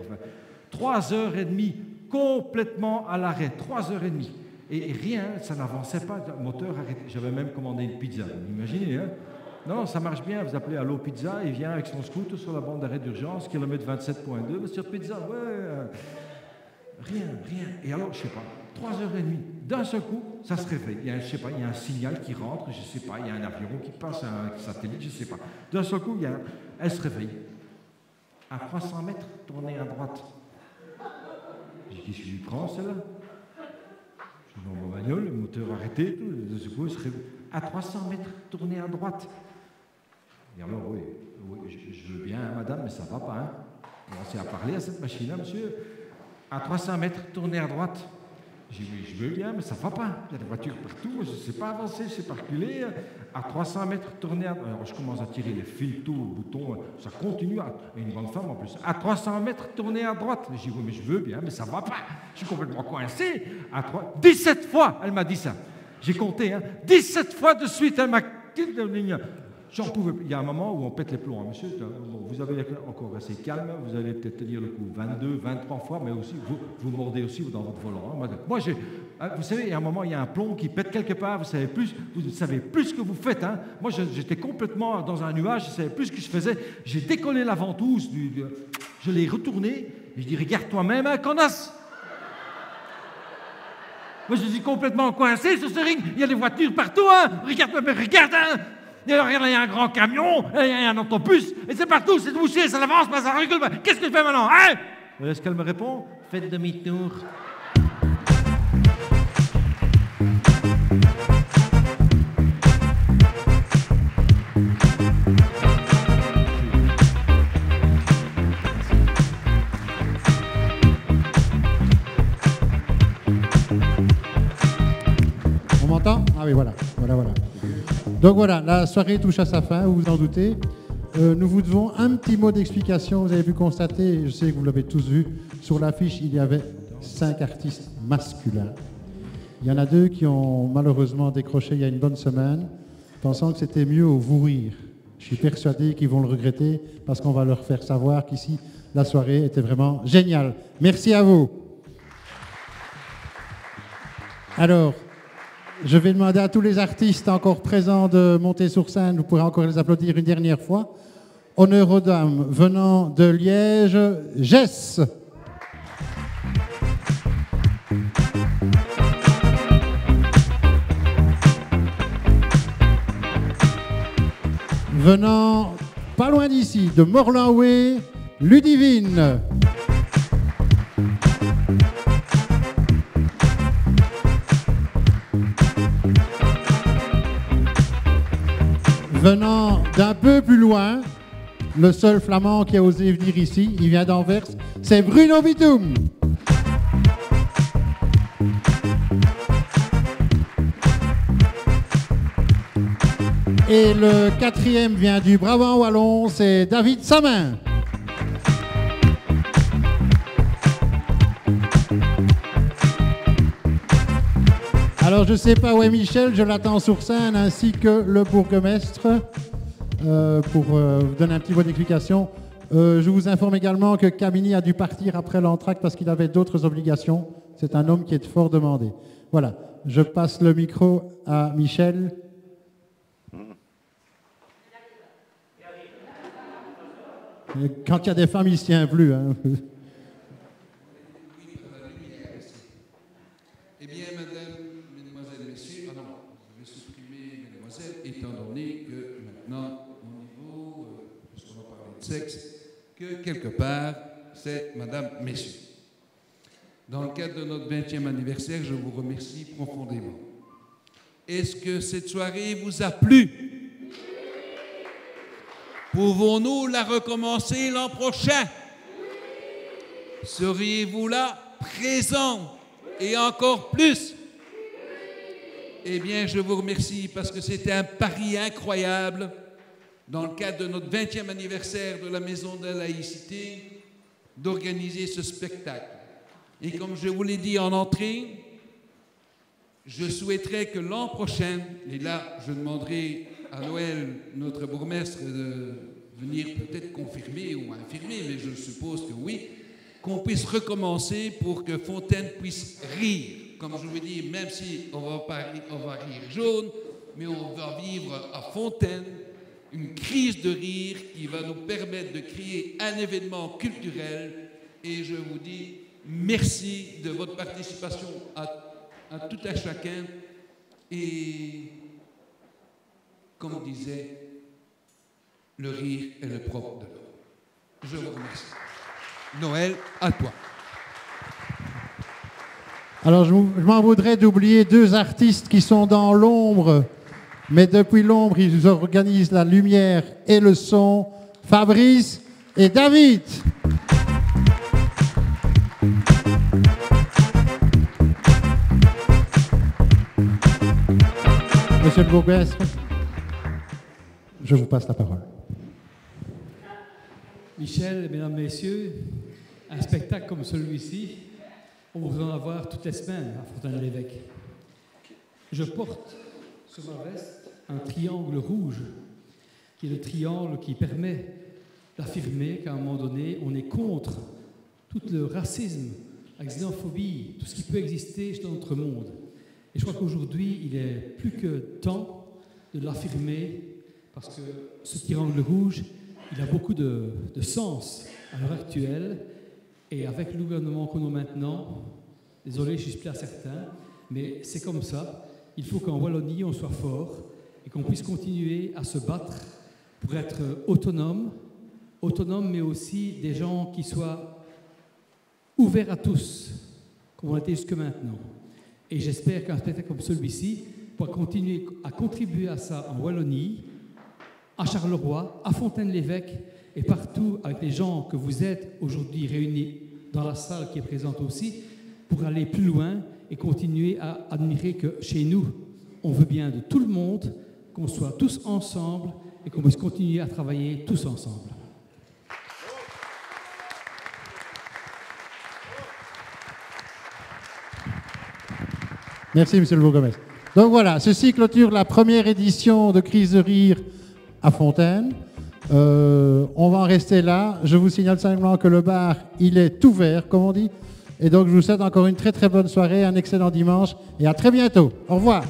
3h30, complètement à l'arrêt, 3h30. Et rien, ça n'avançait pas, le moteur arrêté. J'avais même commandé une pizza, vous imaginez, hein? Non, ça marche bien, vous appelez Allo Pizza, il vient avec son scooter sur la bande d'arrêt d'urgence, kilomètre 27.2, monsieur Pizza, ouais. Rien. Et alors, je ne sais pas, 3h30, d'un seul coup, ça se réveille. Il y a un signal qui rentre, je ne sais pas, il y a un avion qui passe, un satellite, je ne sais pas. D'un seul coup, elle se réveille. À 300 mètres, tournez à droite. J'ai dit, je lui prends celle-là. Je suis dans mon bagnole, le moteur arrêté, tout, d'un seul coup, elle se réveille. À 300 mètres, tournez à droite. Et alors, oui, je veux bien, hein, madame, mais ça ne va pas. Hein. Commencez à parler à cette machine-là, monsieur. À 300 mètres, tournez à droite. J'ai dit, oui, je veux bien, mais ça ne va pas. Il y a des voitures partout, je ne sais pas avancer, je ne sais pas reculer. À 300 mètres, tournez à droite. Alors, je commence à tirer les fils, tout, le bouton, ça continue. Et une grande femme en plus. À 300 mètres, tournez à droite. J'ai dit, oui, mais je veux bien, mais ça ne va pas. Je suis complètement coincé. 17 fois, elle m'a dit ça. J'ai compté, hein. 17 fois de suite, elle m'a... J'en pouvais plus. Il y a un moment où on pète les plombs, hein, monsieur. Bon, vous avez encore assez calme, vous allez peut-être tenir le coup 22, 23 fois, mais aussi, vous mordez aussi dans votre volant. Hein. Moi, vous savez, il y a un moment, il y a un plomb qui pète quelque part, vous savez plus ce que vous faites. Hein. Moi, j'étais complètement dans un nuage, je ne savais plus ce que je faisais. J'ai décollé la ventouse, je l'ai retournée, et je dis, regarde toi-même, hein, connasse! Moi, je suis complètement coincé sur ce ring. Il y a des voitures partout, hein. Regarde, hein. Il y a un grand camion, il y a un autobus, et c'est partout, c'est bouché, ça avance, ça recule. Qu'est-ce que je fais maintenant, hein? Est-ce qu'elle me répond? Faites demi-tour.
On m'entend? Ah oui, voilà. Donc voilà, la soirée touche à sa fin, vous vous en doutez. Nous vous devons un petit mot d'explication. Vous avez pu constater, je sais que vous l'avez tous vu, sur l'affiche, il y avait 5 artistes masculins. Il y en a 2 qui ont malheureusement décroché il y a une bonne semaine, pensant que c'était mieux au vous rire. Je suis persuadé qu'ils vont le regretter parce qu'on va leur faire savoir qu'ici, la soirée était vraiment géniale. Merci à vous. Alors, je vais demander à tous les artistes encore présents de monter sur scène. Vous pourrez encore les applaudir une dernière fois. Honneur aux dames venant de Liège, Jess. Venant pas loin d'ici, de Morlanway, Ludivine. Venant d'un peu plus loin, le seul flamand qui a osé venir ici, il vient d'Anvers, c'est Bruno Bitoum. Et le 4e vient du Brabant wallon, c'est David Samin. Alors je ne sais pas où est Michel, je l'attends sur scène, ainsi que le bourgmestre, pour vous donner un petit mot d'explication. Je vous informe également que Camini a dû partir après l'entracte parce qu'il avait d'autres obligations. C'est un homme qui est fort demandé. Voilà, je passe le micro à Michel. Quand il y a des femmes, il ne se tient plus. Hein.
Eh bien, mesdames, mesdemoiselles, messieurs, je vais supprimer quelque part, c'est Madame, Messieurs. Dans le cadre de notre 20e anniversaire, je vous remercie profondément. Est-ce que cette soirée vous a plu? Pouvons-nous la recommencer l'an prochain? Seriez-vous là, présent, et encore plus? Eh bien, je vous remercie parce que c'était un pari incroyable dans le cadre de notre 20e anniversaire de la Maison de la Laïcité d'organiser ce spectacle. Et comme je vous l'ai dit en entrée, je souhaiterais que l'an prochain, et là je demanderai à Noël, notre bourgmestre, de venir peut-être confirmer ou infirmer, mais je suppose que oui, qu'on puisse recommencer pour que Fontaine puisse rire. Comme je vous dis, même si on va rire jaune, mais on va vivre à Fontaine une crise de rire qui va nous permettre de créer un événement culturel. Et je vous dis merci de votre participation à tout un chacun. Et comme disait, le rire est le propre de l'homme. Je vous remercie. Noël, à toi.
Alors, je m'en voudrais d'oublier deux artistes qui sont dans l'ombre, mais depuis l'ombre, ils organisent la lumière et le son, Fabrice et David. Monsieur le bourgmestre, je vous passe la parole.
Michel, mesdames, messieurs, un spectacle comme celui-ci, on va en avoir toutes les semaines à Fontaine-l'Évêque. Je porte sur ma veste un triangle rouge, qui est le triangle qui permet d'affirmer qu'à un moment donné, on est contre tout le racisme, la xénophobie, tout ce qui peut exister dans notre monde. Et je crois qu'aujourd'hui, il est plus que temps de l'affirmer, parce que ce triangle rouge, il a beaucoup de sens à l'heure actuelle. Et avec le gouvernement qu'on a maintenant, désolé, je suis plus à certains, mais c'est comme ça. Il faut qu'en Wallonie, on soit fort et qu'on puisse continuer à se battre pour être autonome, mais aussi des gens qui soient ouverts à tous, comme on a été jusque maintenant. Et j'espère qu'un spectacle comme celui-ci pourra continuer à contribuer à ça en Wallonie, à Charleroi, à Fontaine-l'Évêque et partout avec les gens que vous êtes aujourd'hui réunis dans la salle qui est présente aussi, pour aller plus loin et continuer à admirer que chez nous, on veut bien de tout le monde, qu'on soit tous ensemble et qu'on puisse continuer à travailler tous ensemble.
Merci, monsieur le bourgmestre. Donc voilà, ceci clôture la première édition de Crise de rire à Fontaine. On va en rester là. Je vous signale simplement que le bar, il est ouvert, comme on dit. Et donc, je vous souhaite encore une très très bonne soirée, un excellent dimanche et à très bientôt. Au revoir.